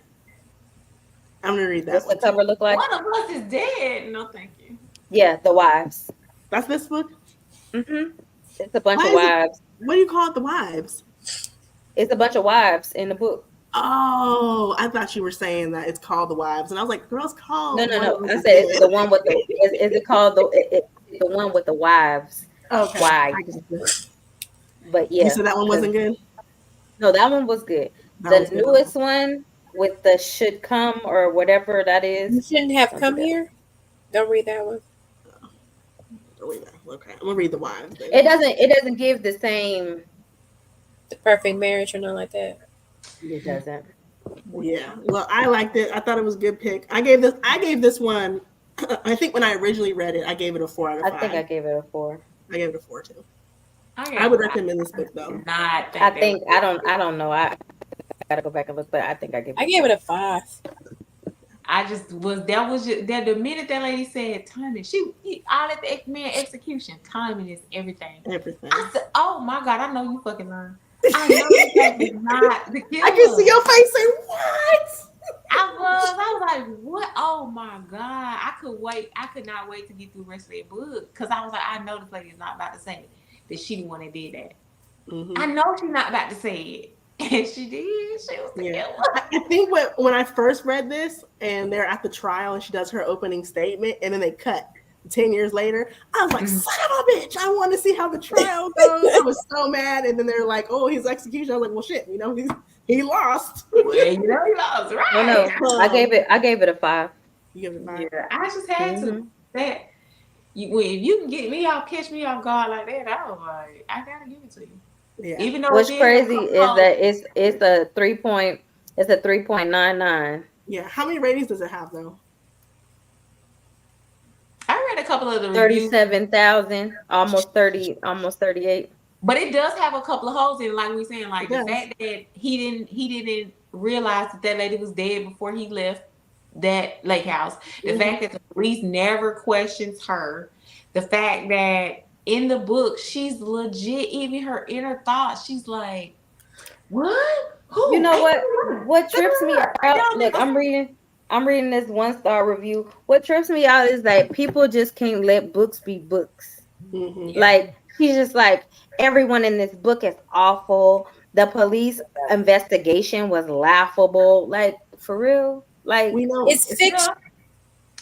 I'm going to read that. What's the cover look like? One of Us is dead. No, thank you. Yeah, the wives. That's this book? Mm-hmm. It's a bunch of wives. What do you call it, the wives? It's a bunch of wives in the book. Oh, I thought you were saying that it's called The Wives, and I was like, "Girl, it's called." No. I said it's the one with the. Is it called the one with the wives? Okay. Wives. But yeah. You said that one wasn't good. No, that one was good. The newest one with the should come or whatever that is. You shouldn't have come here. Don't read that one. Okay, I'm gonna read The Wives. Baby. It doesn't give the same. The Perfect Marriage or nothing like that. It doesn't. Yeah. Well, I liked it. I thought it was a good pick. I gave this one. I think when I originally read it, I gave it a 4 out of 5. I think I gave it a 4. I gave it a 4 too. I would recommend this book though. I don't know. I gotta go back and look, but I think I gave it a 5. I just was that the minute that lady said timing, all at the man execution, timing is everything. Everything. I said, oh my God, I know you fucking lying. I know you fucking not the killer. I can see your face saying, what? I was like, what? Oh my God. I could not wait to get through the rest of that book. Cause I was like, I know this lady is not about to say that she the one that did that. Mm-hmm. I know she's not about to say it. And she did. She was the killer. I think when I first read this and they're at the trial and she does her opening statement and then they cut 10 years later, I was like, son of a bitch, I want to see how the trial goes. I was so mad. And then they're like, oh, his execution. I was like, well, shit, he lost. Well, he lost, right? Oh, no, I gave it a 5. You gave it a 5? Yeah, I just had to. That if you can get me off, catch me off guard like that, I was like, I gotta give it to you. Yeah. Even though what's crazy is that it's a 3.99. Yeah. How many ratings does it have though? I read a couple of the 37,000, almost 38. But it does have a couple of holes in it, like we saying, like It the does. fact that he didn't realize that lady was dead before he left that lake house. The fact that the police never questions her. The fact that in the book she's legit, even her inner thoughts, she's like, what? Who? You know Ain't what? no way. What trips me out? Look, I'm reading this 1-star review. What trips me out is that people just can't let books be books. Like she's just like, everyone in this book is awful. The police investigation was laughable. Like, for real? Like, We know It's fiction.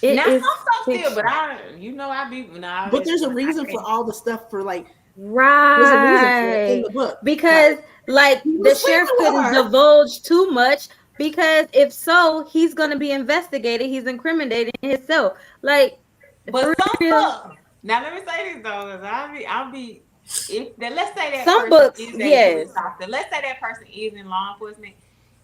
it Now is some stuff still, fiction. but I be nah, but there's a I reason for can't. all the stuff for like there's a reason for it in Right. the book. Because like He the was sheriff sleeping with couldn't her. divulge too much, because if so, he's gonna be investigated. He's incriminating himself. Like, But for some real. stuff. Now let me say this though, because I'll be if that let's say that Some person books, is a yes. police officer. Let's say that person is in law enforcement.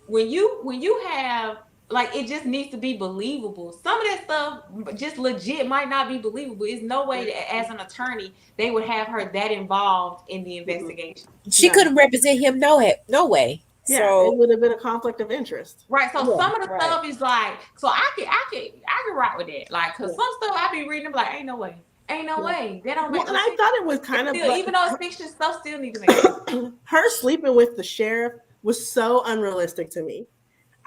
When you have like it just needs to be believable. Some of that stuff just legit might not be believable. There's no way that as an attorney they would have her that involved in the investigation. She No. couldn't represent him no way. Yeah, So it would have been a conflict of interest. Right, so Yeah, some of the stuff is like, so I can rock with that, like, cause some stuff I be reading, I'm like, ain't no way, that don't make Well, and no I sense. thought it was kind of Still, like even though it's fiction, stuff still need to make sense. her sleeping with the sheriff was so unrealistic to me.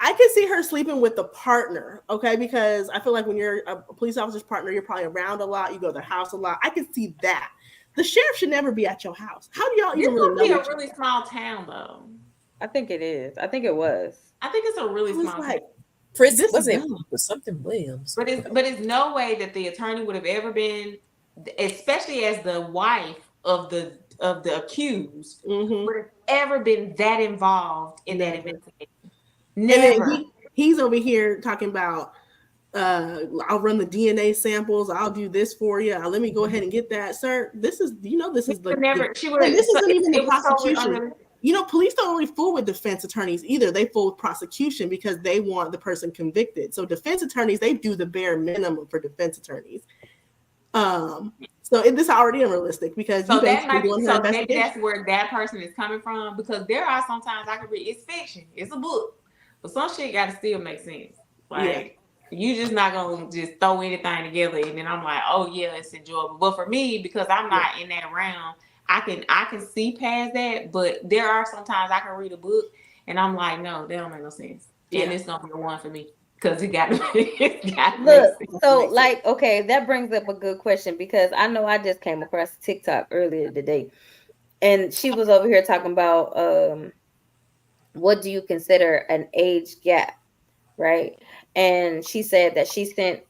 I could see her sleeping with the partner, okay? Because I feel like when you're a police officer's partner, you're probably around a lot. You go to their house a lot. I could see that. The sheriff should never be at your house. How do y'all This even really would be know? a really small town, though. I think it is. I think it was. I think it's a really I was small like, town. Chris This was is it dumb. something Williams. But it's no way that the attorney would have ever been, especially as the wife of the accused, would have ever been that involved in that investigation. Never. And then he's over here talking about I'll run the DNA samples. I'll do this for you. Let me go ahead and get that, sir. This is this is never. She would. and this isn't even the it was totally prosecution. Police don't really fool with defense attorneys either. They fool with prosecution because they want the person convicted. So defense attorneys, they do the bare minimum for defense attorneys. So this is already unrealistic because so you that might be, doing so maybe that's where that person is coming from, because there are sometimes I can read, it's fiction, it's a book, but some shit got to still make sense. Like you just not gonna just throw anything together and then I'm like, oh yeah, it's enjoyable. But for me, because I'm not in that realm, I can see past that. But there are sometimes I can read a book and I'm like, no, that don't make no sense. And it's gonna be the one for me. Because it got look, so like, okay, that brings up a good question, because I know I just came across TikTok earlier today, and she was over here talking about what do you consider an age gap, right? And she said that she said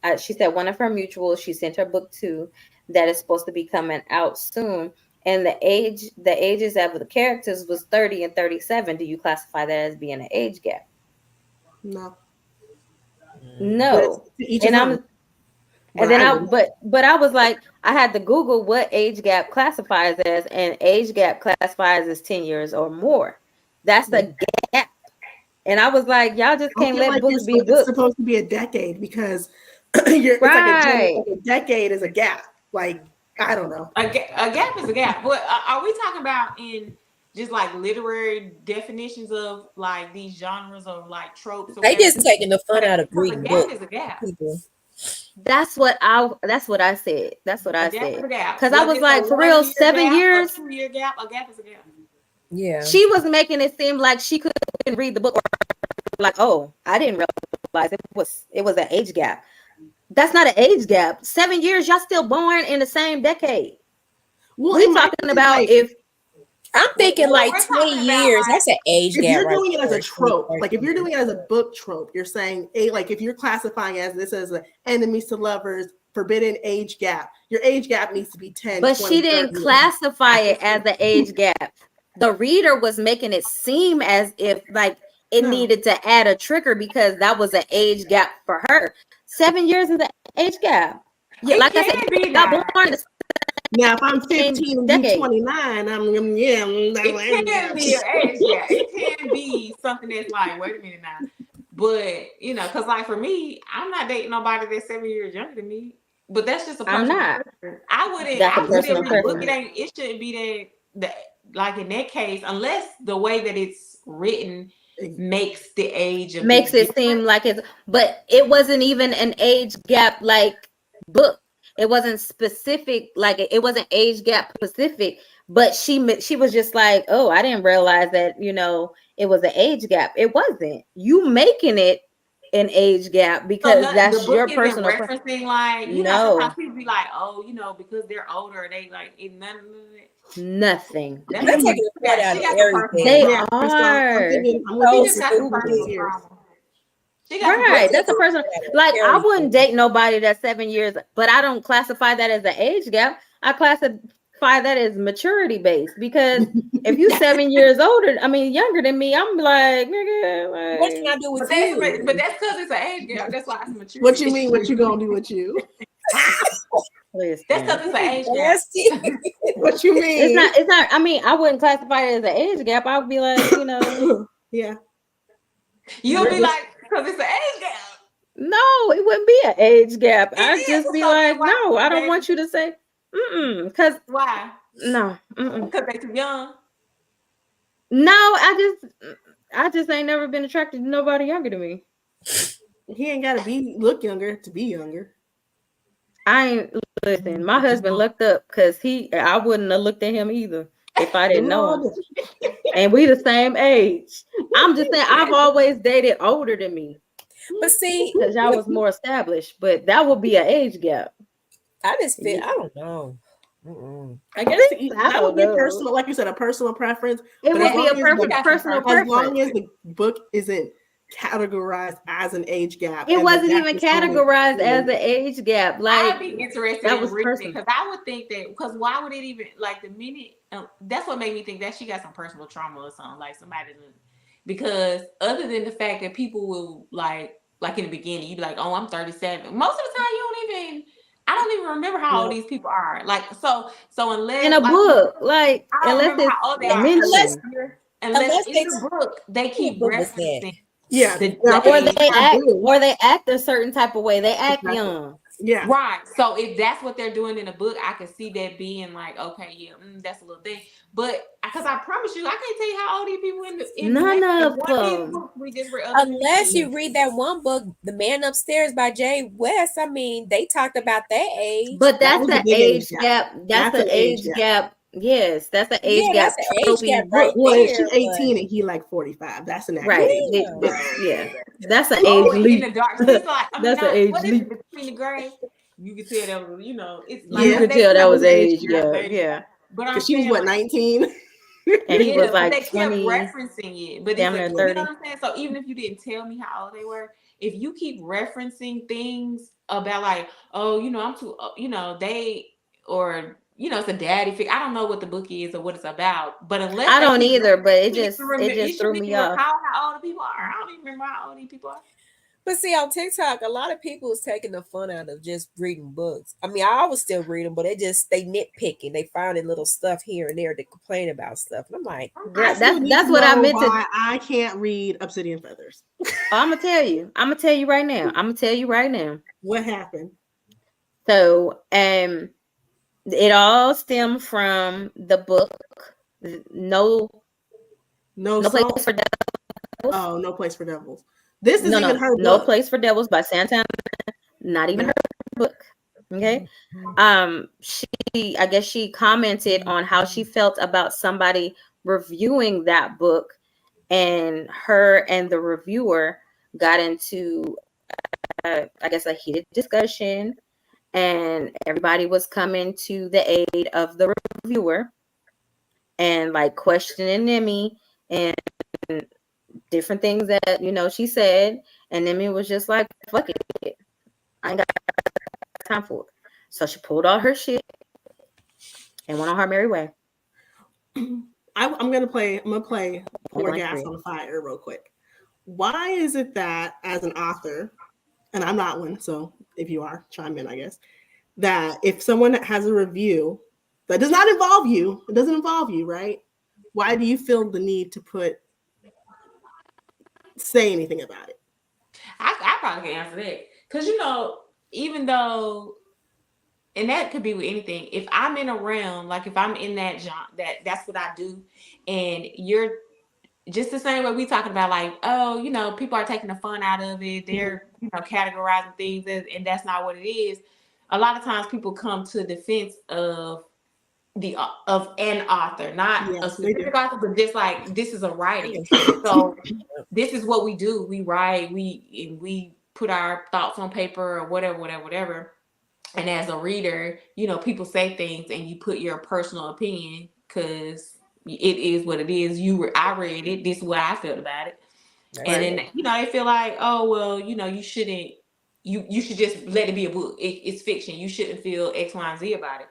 one of her mutuals, she sent her book to, that is supposed to be coming out soon, and the ages of the characters was 30 and 37. Do you classify that as being an age gap? No. And I was like, I had to Google what age gap classifies as, and age gap classifies as 10 years or more. That's the gap. And I was like, y'all just can't let books be books. It's supposed to be a decade because it's like a decade is a gap. Like, I don't know. A gap is a gap. But are we talking about in just like literary definitions of like these genres of like tropes? They just taking the fun out of reading books. A gap is a gap. That's what I said. That's what I said. Because I was like, for real, 7 years. A 2-year gap. A gap is a gap. Yeah. She was making it seem like she couldn't read the book, or like, oh, I didn't realize it was an age gap. That's not an age gap. 7 years, y'all still born in the same decade. Well, we're talking about like, if I'm thinking like 20 years. That's an age gap. If you're doing it as a trope, like if you're doing it as a book trope, you're saying, like if you're classifying as this as enemies to lovers, forbidden age gap, your age gap needs to be 10. But 20, she didn't classify it as an age gap. The reader was making it seem as if like it needed to add a trigger because that was an age gap for her. 7 years is an age gap. Yeah, like I said, born now, if I'm 15 and you're 29, it can be an age gap. It can be something that's like, wait a minute now. But, because like for me, I'm not dating nobody that's 7 years younger than me. But that's just a personal preference. I wouldn't read a book. It shouldn't be like in that case, unless the way that it's written makes the age of makes it seem like it's, but it wasn't even an age gap like book. It wasn't specific, like it wasn't age gap specific. But she was just like, oh, I didn't realize that, you know, it was an age gap. It wasn't. You making it an age gap because that's the your book personal isn't referencing like, you know, No. sometimes people be like, oh, you know, because they're older, they like none of it. Nothing. That's They're taking the point out of everything. They Yeah, so are. I'm thinking, She just got some personal trauma. She got Right, that's a person. Like, I Everything. wouldn't date nobody that's 7 years, but I don't classify that as an age gap. I classify that as maturity based, because if you 7 years older, I mean younger than me, I'm like, nigga, like, What can I do with but you? But that's because it's an age gap. That's why it's maturity. What you mean? What you gonna do with you? listen. That's because it's an age gap. What you mean? It's not. I mean, I wouldn't classify it as an age gap. I would be like, you know, Yeah. You'll be like, because it's an age gap. no, it wouldn't be an age gap. I'd is. just be So like, then why no, would I don't they- want you to say, because Why? no, Because they too young. no, I just ain't never been attracted to nobody younger than me. He ain't gotta look younger to be younger. I ain't listen. My husband looked up because I wouldn't have looked at him either if I didn't know him. And we the same age. I'm just saying, I've always dated older than me. But see, because y'all was more established. But that would be an age gap. I just feel, I don't know. I guess that would be personal, like you said, a personal preference. It would be a personal preference. As long as the book isn't categorized as an age gap. It wasn't even categorized as an age gap. Like, I'd be interested in reading it, because I would think that, because why would it even, like, the minute that's what made me think that she got some personal trauma or something, like somebody, because other than the fact that people will like in the beginning, you'd be like, oh, I'm 37. Most of the time I don't even remember how old these people are. Like, so unless in a book, like, I don't remember how old they are. Unless in the book they keep referencing. Yeah, or they act a certain type of way. They act young. Yeah, right. So if that's what they're doing in the book, I can see that being like, okay, yeah, that's a little thing. But because I promise you, I can't tell you how old these people in none of them. We just read unless you read that one book, The Man Upstairs by Jay West. I mean, they talked about their age. But that's the age gap. That's an age gap. Yes, that's an age gap. That's an age gap right well, there, she's 18 and he like 45. That's an right. Yeah, that's an age leap. In the dark. It's like, that's an age leap. Between the grave, you can tell that was, it's like, you can tell that was age. Yeah. But she was what, 19? And he was like they 20. Kept referencing it, but damn near 30. You know what I'm saying? So even if you didn't tell me how old they were, if you keep referencing things about like, oh, I'm too, they, or it's a daddy figure. I don't know what the book is or what it's about, but unless I don't either, but it just threw me off. How old people are? I don't even remember how old these people are. But see, on TikTok, a lot of people is taking the fun out of just reading books. I mean, I always still read them, but they nitpicking. They finding little stuff here and there to complain about stuff. And I'm like, that's what I meant to. I can't read Obsidian Feathers. I'm gonna tell you. I'm gonna tell you right now. What happened? So, it all stemmed from the book. No Place for Devils. Oh, No Place for Devils. This is even her book. No Place for Devils by Santana. Not even her book. Okay. I guess she commented on how she felt about somebody reviewing that book, and her and the reviewer got into I guess a heated discussion, and everybody was coming to the aid of the reviewer and like questioning Nemi and different things that she said, and Nemi was just like, fuck it, I ain't got time for it. So she pulled all her shit and went on her merry way. I'm gonna pour gas on the fire real quick. Why is it that as an author, and I'm not one, so if you are, chime in, I guess, that if someone has a review that does not involve you, it doesn't involve you, right? Why do you feel the need to say anything about it? I probably can answer that, because even though and that could be with anything. If I'm in a realm, like if I'm in that genre, that's what I do, and you're just the same way we talking about, like, oh, you know, people are taking the fun out of it. They're, you know, categorizing things and that's not what it is. A lot of times people come to the defense of an author, not a specific author, but just like, this is a writing. So this is what we do. We write, we put our thoughts on paper or whatever. And as a reader, you know, people say things and you put your personal opinion because it is what it is. I read it. This is what I felt about it. Right. And then, you know, they feel like, oh, well, you know, you shouldn't, you should just let it be a book. It's fiction. You shouldn't feel X, Y, and Z about it.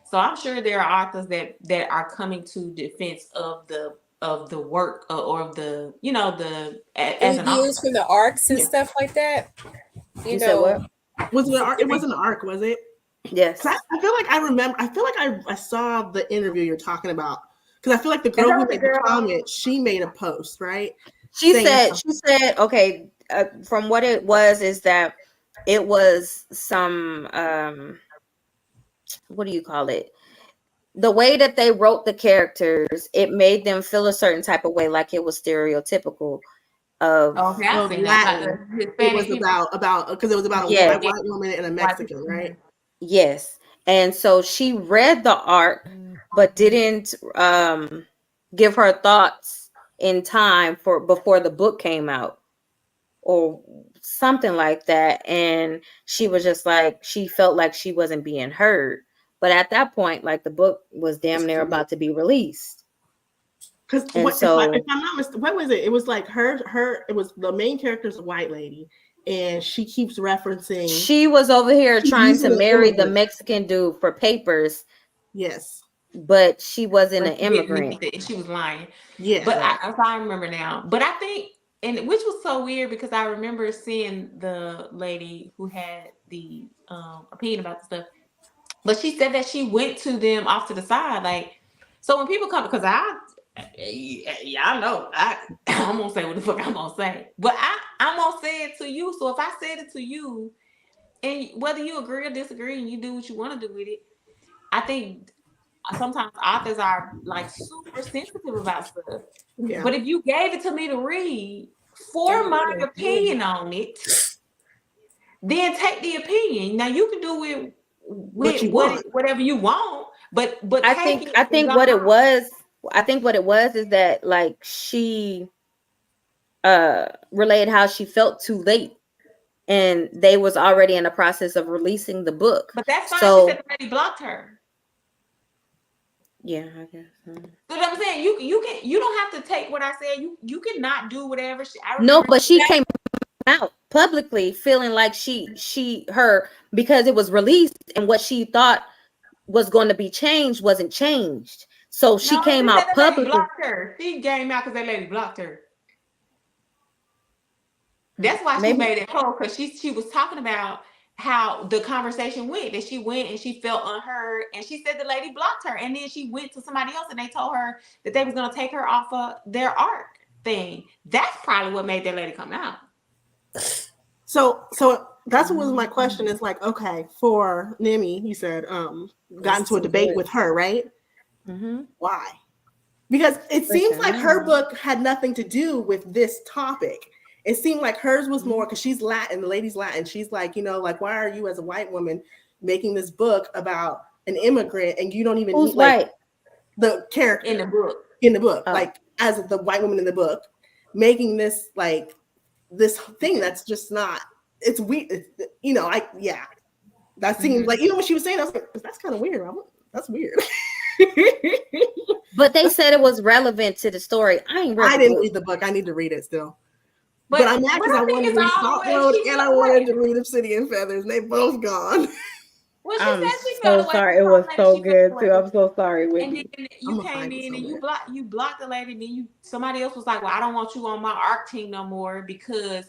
So I'm sure there are authors that are coming to defense of the work or of the, you know, the as an author from the arcs and stuff like that. You know what? Was it an arc? It wasn't an arc, was it? Yes. I feel like I remember. I feel like I saw the interview you're talking about, because I feel like the girl who made the comment, she made a post, right? She said, okay, from what it was is that it was some what do you call it? The way that they wrote the characters, it made them feel a certain type of way, like it was stereotypical of Latin. It was about because it was about a white woman and a Mexican, right? Yes. And so she read the arc, but didn't give her thoughts in time before the book came out or something like that. And she was just like, she felt like she wasn't being heard. But at that point, like, the book was damn near about to be released. Because if I'm not mistaken, what was it? It was like her. It was the main character's a white lady, and she keeps referencing. She was over here trying to marry the Mexican dude for papers. Yes, but she wasn't an immigrant. She was lying. Yeah, but I remember now. But I think, and which was so weird because I remember seeing the lady who had the opinion about the stuff. But she said that she went to them off to the side, like, so when people come, because y'all know I'm gonna say what the fuck I'm gonna say, but I'm gonna say it to you. So if I said it to you, and whether you agree or disagree, and you do what you want to do with it, I think sometimes authors are like super sensitive about stuff. Yeah. But if you gave it to me to read for my opinion on it, then take the opinion. Now you can do it with whatever you want, but I think what it was is that, like, she relayed how she felt too late, and they was already in the process of releasing the book. But that's fine. So, she said the lady blocked her. Yeah, I guess. So I'm saying you don't have to take what I said. You can not do whatever. No, but she came out publicly feeling like her because it was released and what she thought was going to be changed wasn't changed. So she came out publicly. Blocked her. She came out because that lady blocked her. That's why she made it whole, because she was talking about how the conversation went, that she went and she felt unheard, and she said the lady blocked her, and then she went to somebody else and they told her that they was going to take her off of their arc thing. That's probably what made that lady come out. So that's what was my question. Is like, okay, for Nemi, you said got into a debate with her, right? Mm-hmm. Why? Because it seems like her book had nothing to do with this topic. It seemed like hers was more, because she's Latin, the lady's Latin. She's like, you know, like, why are you as a white woman making this book about an immigrant and you don't even need, like, the character in the book. Like, as the white woman in the book, making this, like, this thing that's just not, it's weird. You know, that seems like, even when she was saying, I was like, that's kind of weird. That's weird. But they said it was relevant to the story. I didn't read the book. I need to read it still. But I'm mad because I wanted to read Salt Road and I wanted to read Obsidian Feathers, and they both gone. Well, I'm so sorry. It was so good too. I'm so sorry, Whitney. And then you came in and you blocked the lady. And then somebody else was like, "Well, I don't want you on my ARC team no more because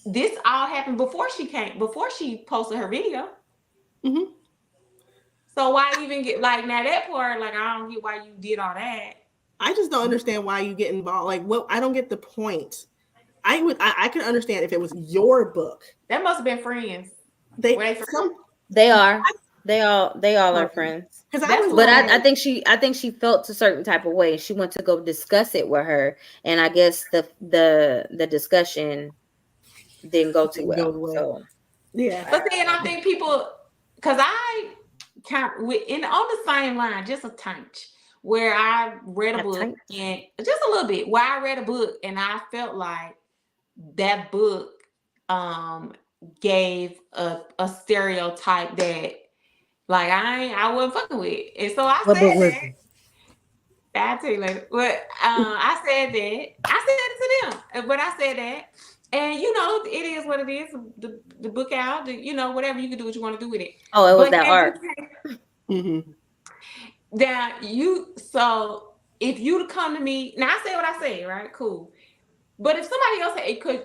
this all happened before she posted her video." Mm-hmm. So why even get, like, now that part, like, I don't get why you did all that. I just don't understand why you get involved. Like, what? I don't get the point. I could understand if it was your book. That must have been friends. They are. They all are friends. Because But I think she felt a certain type of way. She went to go discuss it with her, and I guess the discussion didn't go too well. So yeah. But then I think people, because I kind of on the same line, just a touch, where I read a book and just a little bit, where I read a book and I felt like that book gave a stereotype that like I wasn't fucking with. And so I what book said was that. it? I'll tell you later. But I said that. I said it to them. But I said that. And you know, it is what it is. The book out, you know, whatever, you can do what you want to do with it. Oh, it was that art. That so if you come to me, now I said what I said, right? Cool. But if somebody else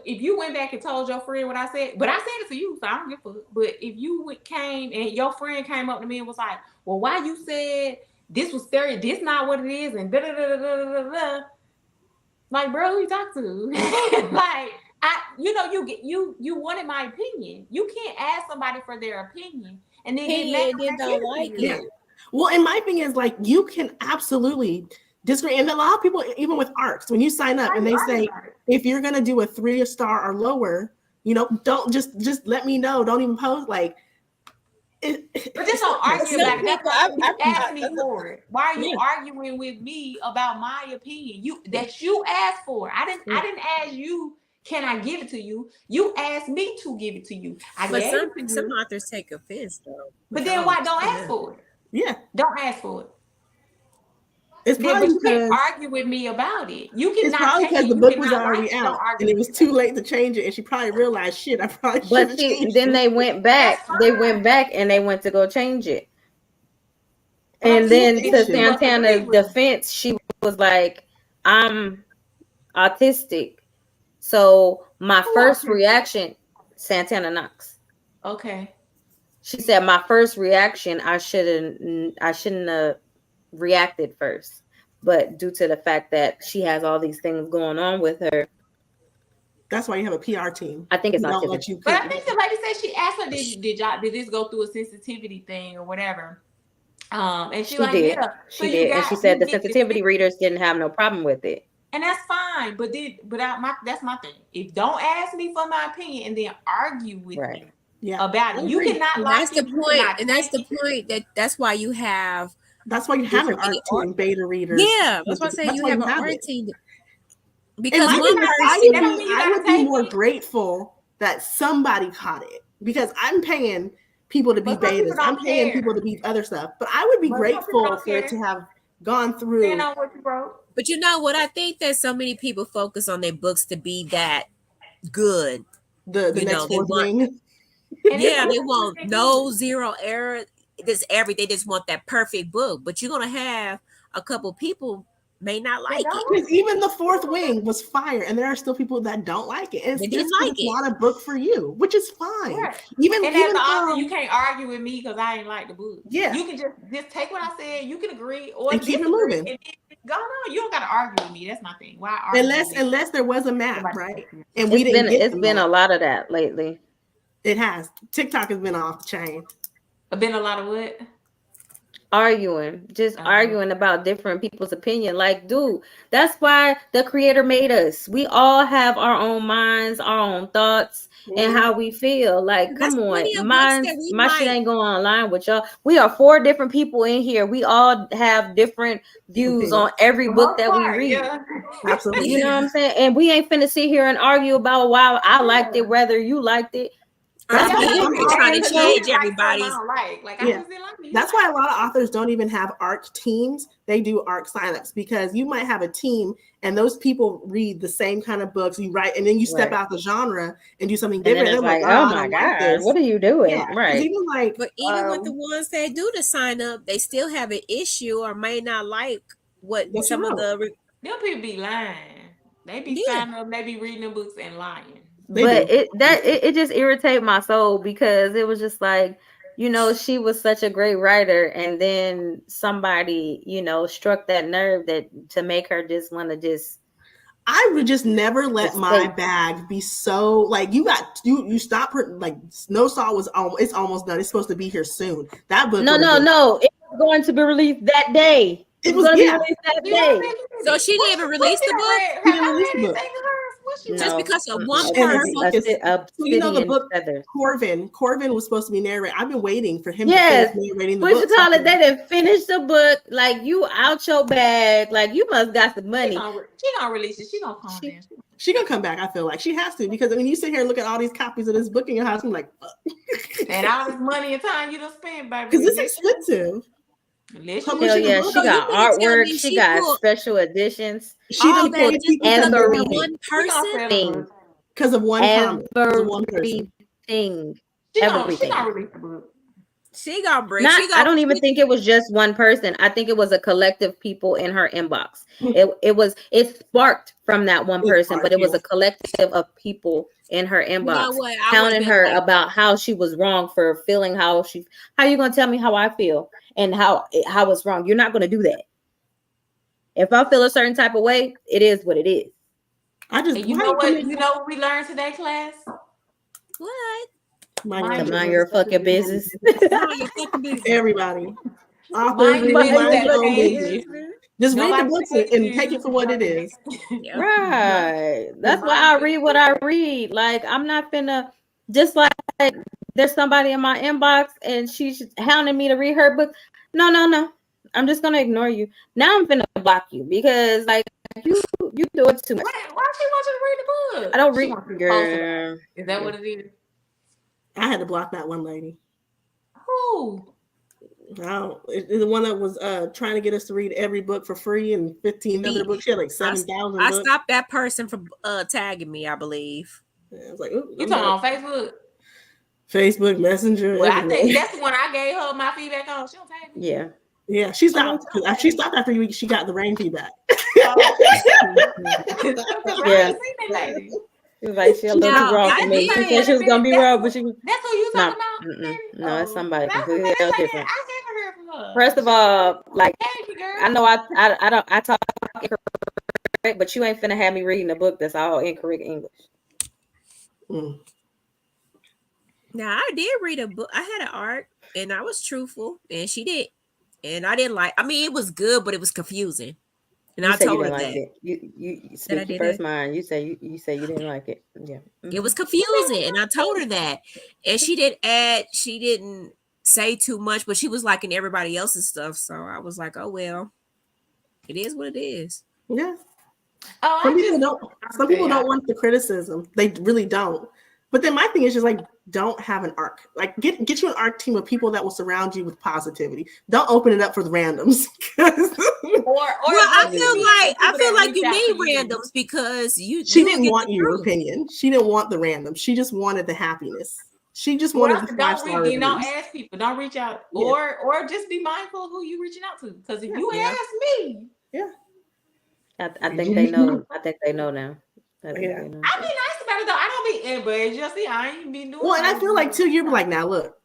if you went back and told your friend what I said, but I said it to you, so I don't give a fuck. But if you came and your friend came up to me and was like, well, why you said this was this not what it is, and da da da da da da. Like, bro, who you talk to? Like, you wanted my opinion. You can't ask somebody for their opinion and then get mad and don't like it. Yeah. Well, and my thing is, like, you can absolutely disagree. And a lot of people, even with ARCs, when you sign up and they say, if you're gonna do a 3-star or lower, you know, don't just let me know. Don't even post like. But just don't argue about it. That's why you asked me for it. Why are you arguing with me about my opinion? That you asked for. I didn't ask you. Can I give it to you? You asked me to give it to you. But some authors take offense though. But then why don't ask for it? Yeah, don't ask for it. It's probably but you can't argue with me about it. You can. It's probably because the book was already out and it was too late to change it, and she probably realized, shit, I probably should have changed then they went back. They went back and they went to go change it. And then to Santana's defense, she was like, "I'm autistic." So my first reaction, Santana Knox. Okay. She said my first reaction, I shouldn't have reacted first, but due to the fact that she has all these things going on with her, that's why you have a PR team. I think it's not let you. But I think the lady said she asked her, did this go through a sensitivity thing or whatever? And she like, did. Yeah. She did, and she said the sensitivity readers didn't have no problem with it. And that's fine, but that's my thing. If don't ask me for my opinion and then argue with me about it, you cannot like that's the point, and that's the point that's why you have. That's why you have an art team, beta readers. Yeah, that's why I say you have an art team. Because I would be more grateful that somebody caught it, because I'm paying people to be betas. I'm paying people to be other stuff, but I would be grateful for it to have gone through. But you know what? I think that so many people focus on their books to be that good. The next fourth wing. Yeah, they want no zero error. This everything. They just want that perfect book. But you're gonna have a couple people may not like it. Because even the fourth wing was fire, and there are still people that don't like it. It's just not a book for you, which is fine. Right. Even as an author, you can't argue with me because I ain't like the book. Yeah, you can just take what I said. You can agree or and keep it moving. And go on. You don't got to argue with me. That's my thing. Why argue? Unless there was a map, right? And it's been a lot of that lately. It has. TikTok has been off the chain. Been a lot of what? Arguing about different people's opinion. Like, dude, that's why the creator made us. We all have our own minds, our own thoughts, and how we feel. Like, come on, my shit ain't going online with y'all. We are 4 different people in here. We all have different views on every book that we read. Yeah. Absolutely. You know what I'm saying? And we ain't finna sit here and argue about why I liked it, whether you liked it. That's why trying to change everybody's. That's why a lot of authors don't even have ARC teams. They do ARC signups, because you might have a team and those people read the same kind of books you write, and then you step out the genre and do something different. And they're like, oh my God, what are you doing? Yeah. Right. Even with the ones that do the sign up, they still have an issue or may not like what some of the them people be lying. They be signing up, they be reading the books and lying. But it just irritated my soul, because it was just like, you know, she was such a great writer, and then somebody, you know, struck that nerve to make her just want to just I would just never let my Escape. bag be so like you stop her like No Saw was it's almost done. It's supposed to be here soon. That book No. It was going to be released that day. It was going to yeah. be released that day. So she didn't even release the book? She didn't release the book. Just because of one And person? so you know the book feathers. Corvin was supposed to be narrating. I've been waiting for him Yes. to finish narrating the What book. you call it? They didn't finish the book. Like you out your bag. Like you must got some money. She gonna release it. She gonna calm down. She gonna come back. I feel like she has to, because I mean, you sit here and look at all these copies of this book in your house. I'm like, and all this money and time you don't spend, baby. Because it's expensive. Hell yeah, she got artwork. She got special editions. She didn't pay every one person because of one comment. Everything. She gonna release the book. She gonna bring. I don't even think it was just one person. I think it was a collective people in her inbox. It sparked from that one person, but it was a collective of people in her inbox hounding her about how she was wrong for feeling how you gonna tell me how I feel and how it's wrong? You're not gonna do that. If I feel a certain type of way, it is what it is. You know what we learned today, class? What? Mind your fucking business. Everybody. Authors, mind your own business. Just read the books and take it for what it is. Right. That's why I read what I read. Like, I'm not finna, just like there's somebody in my inbox and she's hounding me to read her book. No. I'm just gonna ignore you. Now I'm finna block you because like you do it too much. Why she wants you to read the book? I don't read. Girl. Is that what it is? I had to block that one lady. Who? Wow, the one that was trying to get us to read every book for free and 15 other books. She had like 7,000. I stopped that person from tagging me, I believe. Yeah, I was like, ooh, you talking on Facebook? Facebook Messenger. Well, I think that's the one I gave her my feedback on. She don't tag me. Yeah, she stopped. She stopped after she got the Rayn feedback. Yeah. She was like, she a little too wrong for me. She said she was gonna be wrong, but she was. That's who you talking about? No, it's somebody completely different. I never heard from her. First of all, like I know I talk incorrect, but you ain't finna have me reading a book that's all incorrect English. Now I did read a book. I had an arc, and I was truthful, and she did, and I didn't like. I mean, it was good, but it was confusing. And I told her that. You speak your first mind. You say you didn't like it. Yeah. Mm-hmm. It was confusing. And I told her that. And she didn't say too much, but she was liking everybody else's stuff. So I was like, oh well, it is what it is. Yeah. Some people don't want the criticism. They really don't. But then my thing is just like, don't have an arc. Like get you an arc team of people that will surround you with positivity. Don't open it up for the randoms. I feel like you need randoms because she didn't want your opinion. She didn't want the random. She just wanted the happiness. She just wanted the 5-star reviews. Don't ask people. Don't reach out, or just be mindful of who you reaching out to. Because if you ask me, I think they know. I think they know now. I be nice about it though. I don't be, but just see, I ain't be doing. Well, and I feel like too, you're like, now look,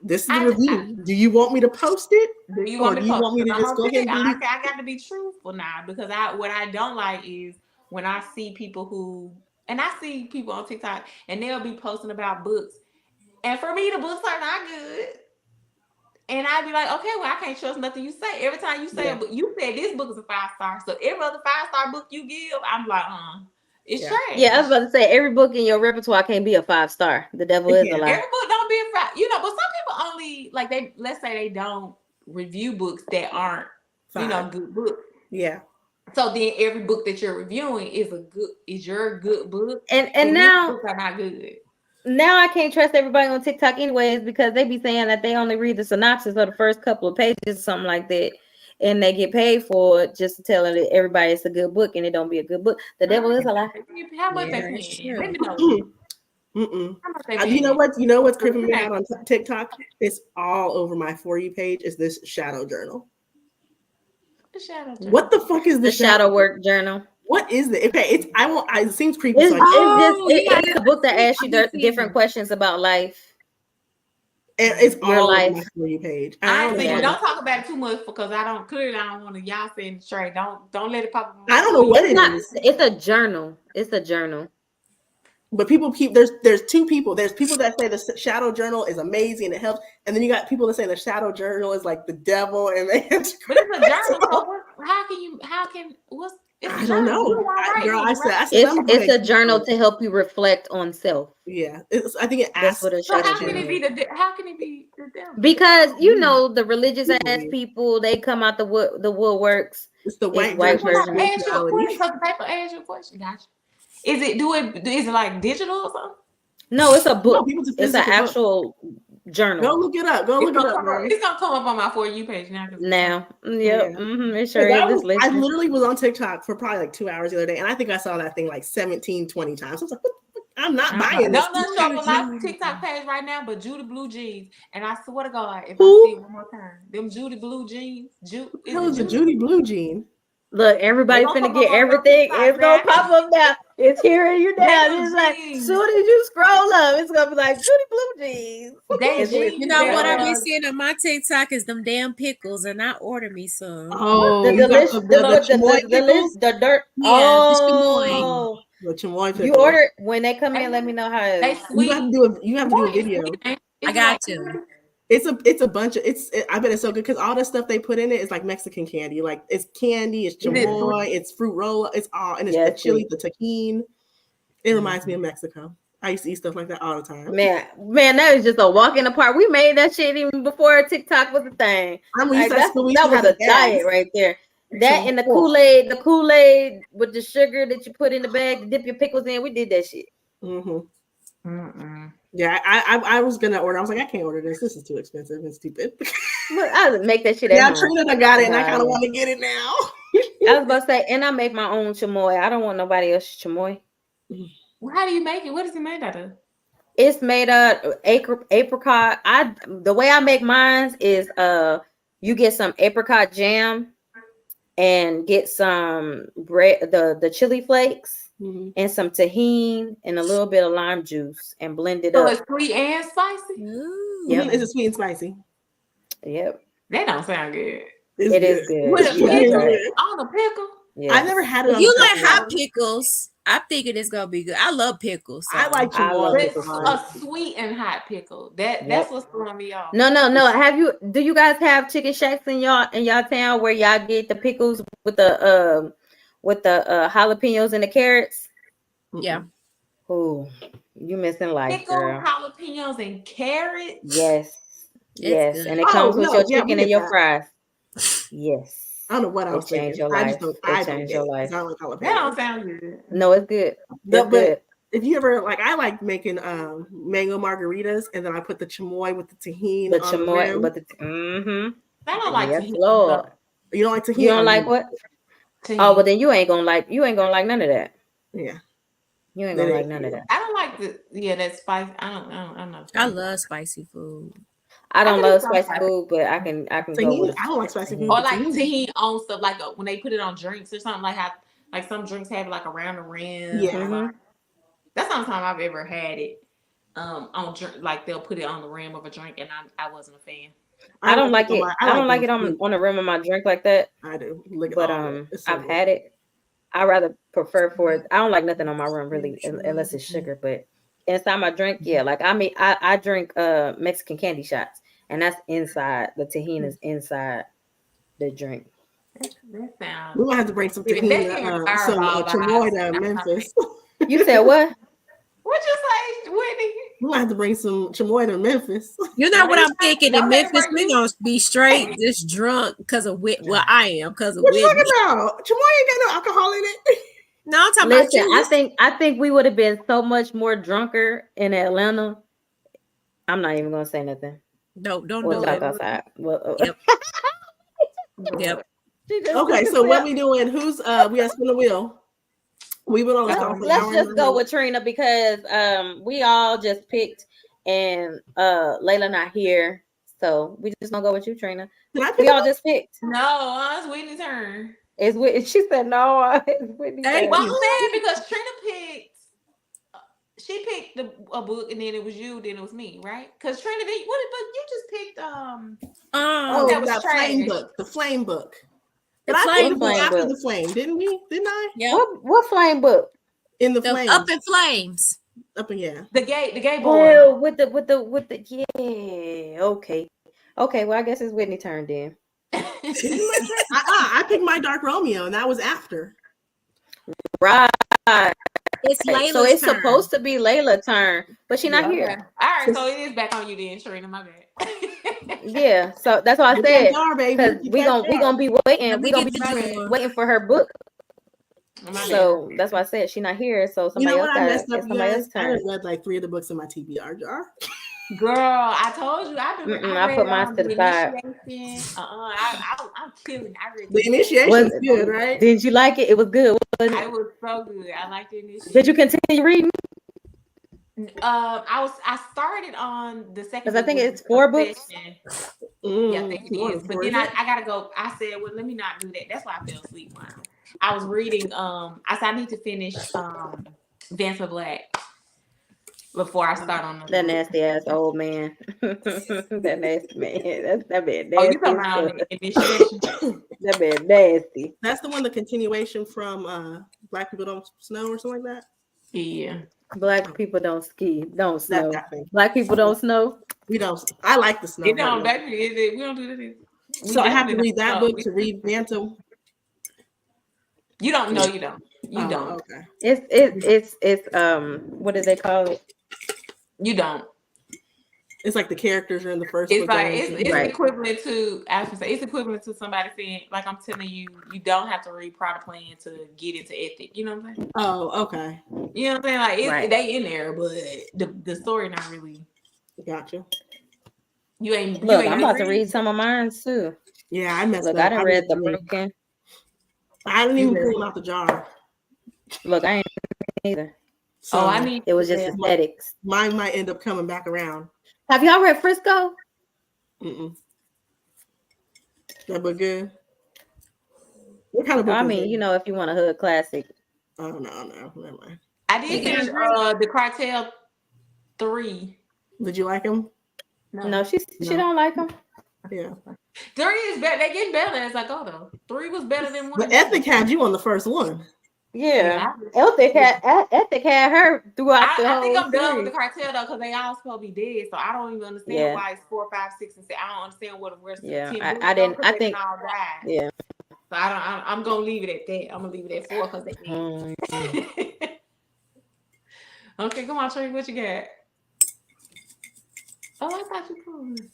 this is the review. Do you want me to post it? Do you want me to just go ahead and I got to be truthful now because what I don't like is when I see people I see people on TikTok and they'll be posting about books, and for me the books are not good. And I'd be like, okay, well, I can't trust nothing you say. Every time you say a book, you said this book is a 5-star. So every other 5-star book you give, I'm like, it's trash. Yeah, I was about to say every book in your repertoire can't be a 5-star. The devil is a lie. Every book don't be a 5. But some people only like let's say they don't review books that aren't good books. Yeah. So then every book that you're reviewing is your good book. And now books are not good. Now I can't trust everybody on TikTok anyways because they be saying that they only read the synopsis or the first couple of pages or something like that. And they get paid for it just to tell everybody it's a good book and it don't be a good book. The devil is a lie. How much they You know what's creeping me out on TikTok? It's all over my For You page. Is this shadow journal? The shadow journal. What the fuck is the shadow work journal? What is it? Okay, it seems creepy. It's a book that asks you different questions about life. It's Your all life. on my For You page. I see. Yeah. Don't talk about it too much because I don't want to. Y'all saying straight. Don't let it pop up. I don't know what it is. It's a journal. It's a journal. But people keep there's two people. There's people that say the shadow journal is amazing and it helps, and then you got people that say the shadow journal is like the devil and they. But it's a journal. So what's? It's I don't know, girl. I said it's a journal to help you reflect on self. Yeah, I think it That's asks. what a So shadow how can journal it be how can it be the devil? Because the religious ass people, they come out the woodworks. It's the white version. Ask you a question. So the paper ask you a question. Gotcha. Is it like digital or something? No, it's a book. No, it's an actual journal. Go look it up. It's gonna come up on my For You page now. Yep. Yeah. It sure is. I literally was on TikTok for probably like 2 hours the other day, and I think I saw that thing like 17, 20 times. I was like, I'm not buying this. Don't show up on my TikTok page right now, but Judy Blue Jeans. And I swear to God, if I see it one more time, them Judy Blue Jeans. Who's the Judy Blue Jean? Look, everybody finna get everything. It's gonna pop up now. It's hearing you down. It's like, soon as you scroll up, it's gonna be like Judy Blue Jeans. You know what I've been seeing on my TikTok is them damn pickles, and I order me some. Oh, the dirt. Oh, the chamoy pickles. You order when they come in. Let me know how they sweet. You have to do a video. I got to. It's a bunch of I bet it's so good because all the stuff they put in it is like Mexican candy. Like it's candy, it's chamoy, it's fruit roll, it's all, and it's the chili, the tahini. It reminds me of Mexico. I used to eat stuff like that all the time. Man, that was just a walk in the park. We made that shit even before TikTok was a thing. That was a diet right there. That and the Kool-Aid with the sugar that you put in the bag to dip your pickles in. We did that shit. Yeah, I was gonna order. I was like, I can't order this. This is too expensive and stupid. I would make that shit. Yeah, Trina, I got it, and I kind of want to get it now. I was about to say, and I make my own chamoy. I don't want nobody else's chamoy. Well, how do you make it? What is it made out of? It's made of apricot. The way I make mine is you get some apricot jam and get some bread, the chili flakes. And some tahini and a little bit of lime juice and blend it up. So it's sweet and spicy? Yep. It's sweet and spicy. Yep. That don't sound good. It is good. With a pickle? On a pickle? Yes. I never had it on you like hot pickles. I'm thinking it's gonna be good. I love pickles. So. I like a sweet and hot pickle. That's what's throwing me off. No. Do you guys have chicken shacks in y'all town where y'all get the pickles with the jalapenos and the carrots? Yeah. Oh, you missing life, pickles, girl. Jalapenos and carrots. Yes. And it comes with your chicken and your fries. Yes. I don't know what I was thinking. I change your life. That don't sound good. No, it's good. It's good. If you ever I like making mango margaritas, and then I put the chamoy with the tahini. The chamoy, but I don't like tahini. Lord. You don't like tahini? You don't like what? Tahini. Oh, but then you ain't gonna like none of that. Yeah. You ain't gonna like none of that. I don't like that spice. I don't know. I love spicy food. I don't love spicy food, but I can go with it. I don't like spicy food. Or like tahini on stuff, like when they put it on drinks or something, like some drinks have it like around the rim. Yeah. That's the only time I've ever had it. On drink, like they'll put it on the rim of a drink, and I wasn't a fan. I don't like it. I don't like it on the rim of my drink like that. I do. But I've had it. I rather prefer for it. I don't like nothing on my rim really, unless it's sugar. But inside my drink, yeah, like I drink Mexican candy shots, and that's inside. The tahini is inside the drink. That sounds. We might have to bring some tahini, some chamoy to Memphis. You said what? What'd you say, Whitney? We might have to bring some chamoy to Memphis. You know what I'm thinking? In Memphis, we gonna be straight just drunk because of I am because of Whitney. What you talking about? Chamoy ain't got no alcohol in it. No, I'm talking about you. I think we would have been so much more drunker in Atlanta. I'm not even gonna say nothing. Don't we'll do talk it. Outside. Well, Yep. Okay, so what we doing? Who's we have spin the wheel. We went on. Let's just go with Trina because we all just picked and Leila not here, so we just gonna go with you, Trina. We all just picked. No, it's Whitney's turn. It's Whitney. She said no. It's Whitney's turn. Well, I'm saying because Trina picked she picked a book, and then it was you, then it was me, right? Because Trina, what book you just picked? Oh, that was that trash. flame book. The flame book. The But I flame picked the book book. after the flame, didn't we? Didn't I? Yeah. What flame book? In the The flames. Up in Flames. Up in yeah. The gay boy. Oh, with the yeah. Okay. Well, I guess it's Whitney turn then. I picked my Dark Romeo, and that was after. Right. It's Layla's So it's turn. supposed to be Layla's turn, but she's not Okay. here. All right, so it is back on you then, Trina. My bad. Yeah, so that's why I Get said that jar, baby. because Get we that jar. gonna be waiting. Let me We gonna get be the jar. waiting for her book. My bad. So that's why I said she's not here. So You somebody know else what? I got messed it's up, you somebody guys. else's I turn. just read like 3 of the books in my TBR jar. Girl, I told you. I put mine to the side. I'm killing. I read The initiation was good, right? Did you like it? It was good. Wasn't I it? was so good. I liked the initiation. Did you continue reading? I started on the second. Because I think book, it's 4 books. Yeah, I think it is. But then I gotta go. I said, well, let me not do that. That's why I fell asleep. I was reading. I said I need to finish Dance of Black before I start on That nasty ass old man. That nasty man. That man nasty. Oh, you talking about the initiation? That man nasty. That's the one, the continuation from Black People Don't Snow or something like that. Yeah. Black people don't ski, don't snow. That thing. Black people don't snow. We don't. I like the snow. It don't, baby. We don't do this. So I have to read that book to read Mantle. You don't know. You don't. You don't. Okay. It's what do they call it? You don't. It's like the characters are in the first It's book. like it's Right. equivalent to. I was gonna say it's equivalent to somebody saying, like I'm telling you, you don't have to read Product Plan to get into ethic. You know what I'm saying? Oh, okay. You know what I'm saying? Like Right. they in there, but the story not really. Gotcha. You ain't. Look, you ain't I'm about to read some of mine too. Yeah, I messed Look, up. I done read The Broken. I didn't even pull them out the jar. Look, I ain't either. So I need. It was just aesthetics. Mine might end up coming back around. Have y'all read Frisco? Mm-mm. That book good? What kind of book? I mean, you know, if you want a hood classic. Oh no, never mind. I did finish the Cartel 3. Did you like him? No, she don't like them. Yeah. 3 is better. They getting better as I go though. 3 was better than 1. But Ethic had you on the first one. Yeah. Ethic had her throughout the whole I think I'm done with series. the Cartel though, because they all supposed to be dead. So I don't even understand why it's 4, 5, 6, and 7. I don't understand what the rest of the 10 books I didn't. go, I think. all died. Yeah. So I'm gonna leave it at that. I'm gonna leave it at 4 because they dead. Okay, come on, Trey. What you got? Oh, I thought you could.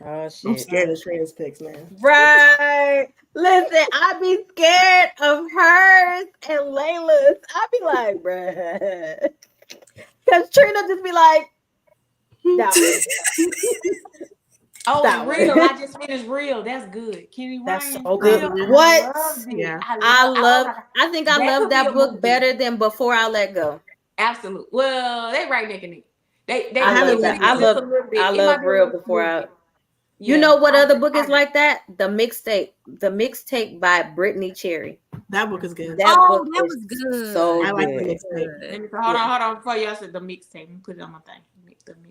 Oh shit. I'm scared of Trina's picks, man. Right. Listen, I be scared of hers and Layla's. I be like, bruh. Because Trina just be like, that one. Oh, That and one. Real. I just finished Real. That's good. Kenny That's Ryan. so good. Real, What? Yeah. I think I love that book movie. better than Before I Let Go. Absolutely. Well, they right neck and neck. They I love that. I love Real Before I. You know what other book is like that? The mixtape by Brittany Cherry. That book is good. That book that is was good. so I like good. the mixtape. Hold on. Before y'all said the mixtape, let me put it on my thing.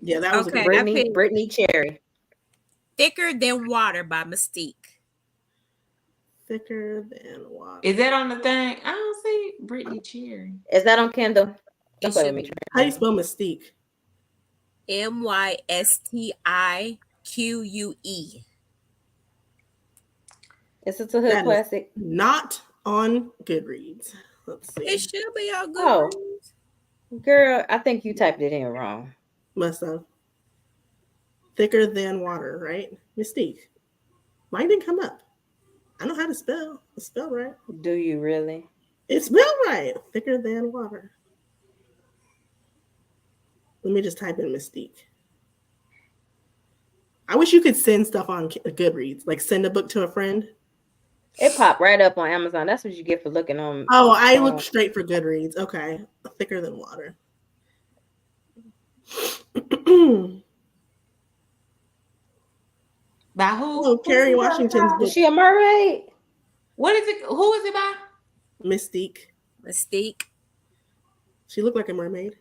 Yeah, that was Okay, good. Brittany Cherry. Thicker Than Water by Mystique. Thicker Than Water. Is that on the thing? I don't see Brittany Cherry. Is that on Kindle? It should be. How do you spell Mystique? Mystique. It's a hood classic. Not on Goodreads. Let's see. It should be on Goodreads. Girl, I think you typed it in wrong. Must have. Thicker Than Water, right? Mystique. Mine didn't come up. I know how to spell. It's spelled right. Do you really? It's spelled right. Thicker Than Water. Let me just type in Mystique. I wish you could send stuff on Goodreads, like send a book to a friend. It popped right up on Amazon. That's what you get for looking on. Oh, I looked straight for Goodreads. Okay. Thicker Than Water. By who? Oh, Kerry Washington's book. Is she a mermaid? What is it? Who is it by? Mystique. Mystique. She looked like a mermaid.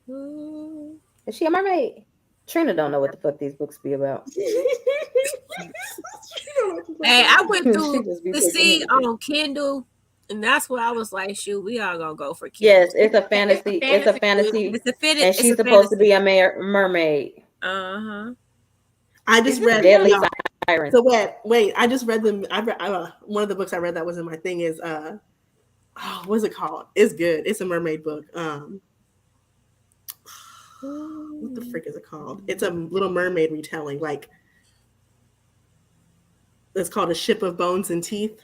Is she a mermaid? Trina don't know what the fuck these books be about. Hey, I went She through just be the picking see anything. on Kindle, and that's what I was like, shoot, we all gonna go for Kindle. Yes, it's a fantasy. It's a fantasy, It's a fantasy. and she's supposed to be a mermaid. Uh-huh. I just read Deadly no. Siren. So wait, I just read them. I read one of the books I read that was in my thing is what's it called? It's good. It's a mermaid book. What the frick is it called? It's a Little Mermaid retelling. Like it's called A Ship of Bones and Teeth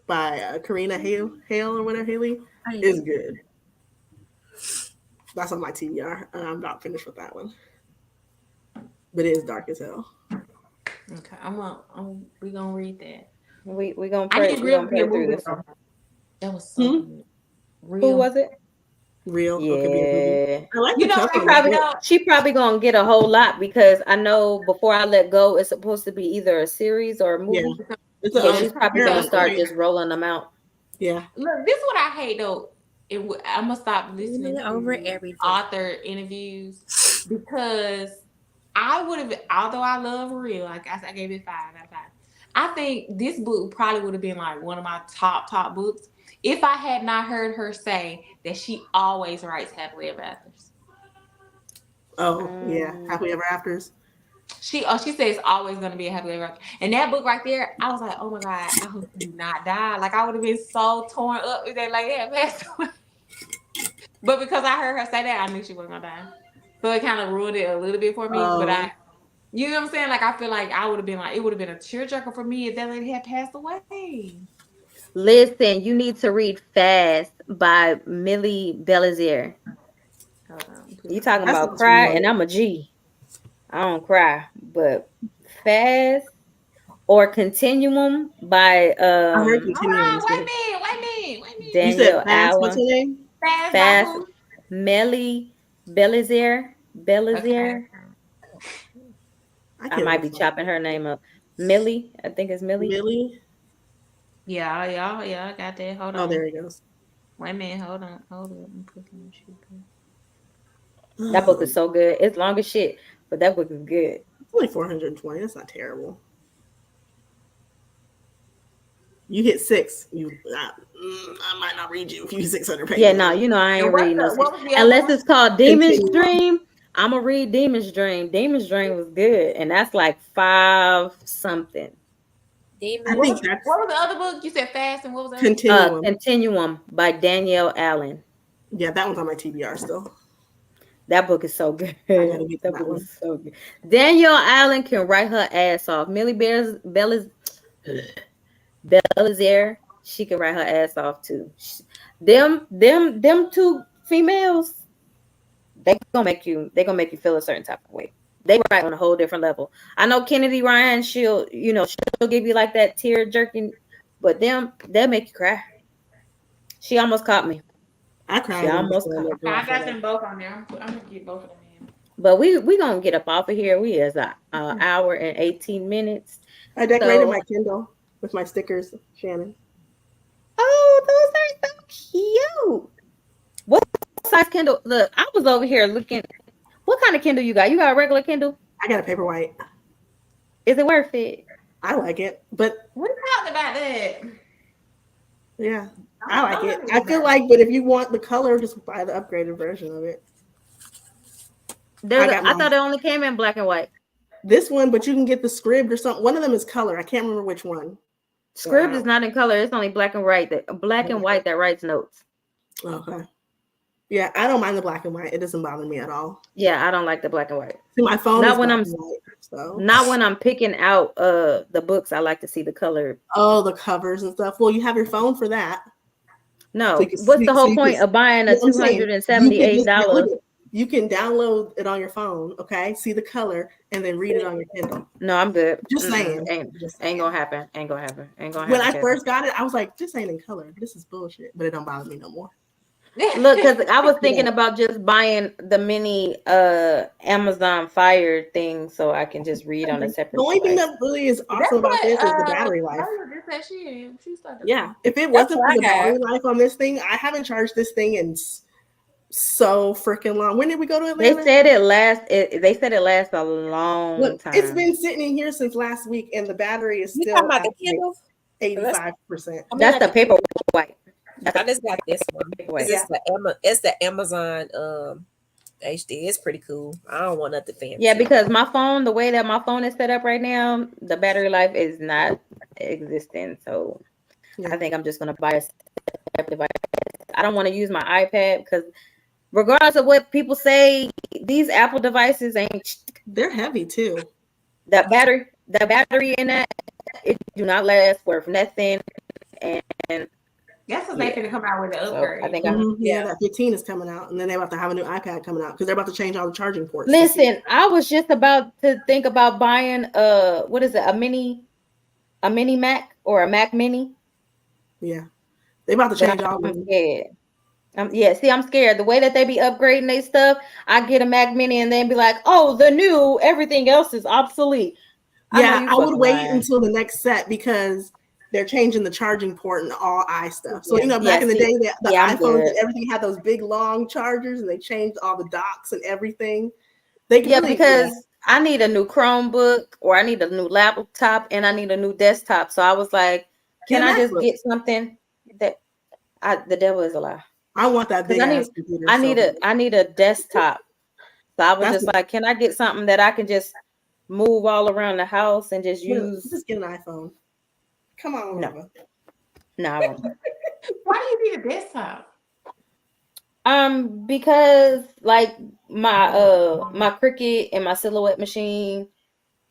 by Karina Hale or whatever. Haley is good. That's on my TBR. I'm not finished with that one, but it is dark as hell. Okay, we gonna read that. We gonna pray. We gonna pray through this one. That was so good. Real. Who was it? Real. Yeah. Could be a movie. I like You the know, cover. She probably gonna get a whole lot because I know Before I Let Go it's supposed to be either a series or a movie. Yeah, She's probably gonna start just rolling them out. Yeah. Look, this is what I hate though. I'm gonna stop listening over to everything. author interviews because I would have, although I love Real, like I gave it 5 out of 5. I think this book probably would have been like one of my top books if I had not heard her say that she always writes happily ever afters. Oh yeah, happily ever afters. She says it's always gonna be a happily ever after. And that book right there, I was like, oh my god, I hope you do not die. Like I would have been so torn up if they like that passed away. But because I heard her say that, I knew she wasn't gonna die. So it kind of ruined it a little bit for me. But you know what I'm saying? Like I feel like I would have been like, it would have been a tearjerker for me if that lady had passed away. Listen, you need to read Fast by Millie Belizaire. You talking about cry, and I'm a G. I don't cry, but Fast or Continuum by I heard Continuum. Wait a minute. Daniel you said Fast, Allen. what's her name? Fast. Millie Belizaire. Okay. I might be chopping her name up. Millie, I think it's Millie. Millie. Yeah, I got that. Hold on. Oh, there he goes. Wait a minute, hold on. That book is so good. It's long as shit, but that book is good. It's only 420. That's not terrible. You hit 6. I might not read you if you 600 pages. Yeah, no, you know I ain't reading those. Unless it's called Demon's Dream. I'm gonna read Demon's Dream. Demon's Dream was good, and that's like 5 something. What was the other book? You said Fast, and what was that? Continuum by Danielle Allen. Yeah, that one's on my TBR still. That book is so good. That book is so good. Danielle Allen can write her ass off. Millie Belizaire, she can write her ass off too. Them 2 females, they gonna make you feel a certain type of way. They write on a whole different level. I know Kennedy Ryan, she'll give you like that tear jerking, but they'll make you cry. She almost caught me. I cried. She almost caught me. I got them both on there. I'm gonna get both of them in. But we gonna get up off of here. We is an hour and 18 minutes. I decorated my Kindle with my stickers, Shannon. Oh, those are so cute. What size Kindle? Look, I was over here looking. What kind of Kindle you got? You got a regular Kindle? I got a Paperwhite. Is it worth it? I like it, but we talked about that. Yeah, I like it. I feel like, but if you want the color, just buy the upgraded version of it. I thought it only came in black and white. This one, but you can get the scribd or something. One of them is color. I can't remember which one. Scribd is not in color. It's only black and white. That writes notes. Okay. Yeah, I don't mind the black and white. It doesn't bother me at all. Yeah, I don't like the black and white. See, my phone not is when black I'm and white, so. Not when I'm picking out the books. I like to see the color. Oh, the covers and stuff. Well, you have your phone for that. No, so what's the whole point of buying a $278? You can download it on your phone, okay? See the color and then read it on your Kindle. No, I'm good. Just saying. Ain't gonna happen. Ain't gonna happen. When I first got it, I was like, this ain't in color. This is bullshit. But it don't bother me no more. Look, because I was thinking about just buying the mini Amazon Fire thing so I can just read on a separate The only thing device. that really is awesome about this is the battery life. Yeah, if it wasn't for the battery life on this thing, I haven't charged this thing in so freaking long. When did we go to Atlanta? They said it lasts. They said it lasts a long time. It's been sitting in here since last week, and the battery is still about the Kindle? 85%. That's the paper white. I just got this one. It's the Amazon HD. It's pretty cool. I don't want nothing fancy. Yeah, because my phone, the way that my phone is set up right now, the battery life is not existing. So I think I'm just gonna buy a separate device. I don't want to use my iPad because regardless of what people say, these Apple devices ain't. They're heavy too. The battery in that, it do not last worth nothing. And that's what they're gonna come out with the upgrade. So I think that 15 is coming out, and then they're about to have a new iPad coming out because they're about to change all the charging ports. Listen, I was just about to think about buying what is it, a mini Mac or a Mac Mini. Yeah, they about to change all of them. I'm scared. The way that they be upgrading their stuff, I get a Mac Mini and then be like, oh, the new everything else is obsolete. Yeah, I would wait until the next set because they're changing the charging port and all stuff. So back in the day, the iPhones and everything had those big long chargers, and they changed all the docks and everything. Because I need a new Chromebook, or I need a new laptop, and I need a new desktop. So I was like, can I just get something that the devil is a lie. I want that big ass computer. I need a desktop. So I was just like, can I get something that I can just move all around the house and just use? Just get an iPhone. Come on, no. Why do you need a desktop? Because like my Cricut and my Silhouette machine,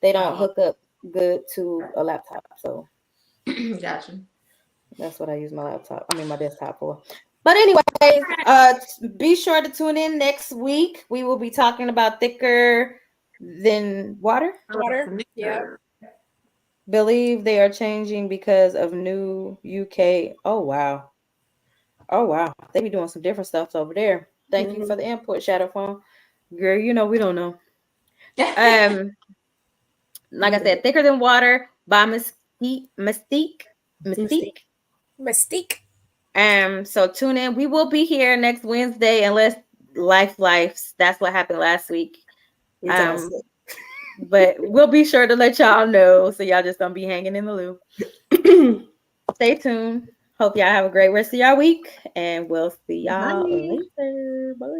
they don't hook up good to a laptop. So gotcha. That's what I use my desktop for. But anyways, be sure to tune in next week. We will be talking about thicker than water. Yeah. Believe they are changing because of new UK. Oh wow. They be doing some different stuff over there. Thank you for the input, Shadow Phone. Girl, we don't know. Like I said, thicker than water by Mystique. So tune in. We will be here next Wednesday unless life. That's what happened last week. But we'll be sure to let y'all know. So y'all just don't be hanging in the loop. Stay tuned. Hope y'all have a great rest of y'all week. And we'll see y'all later. Bye.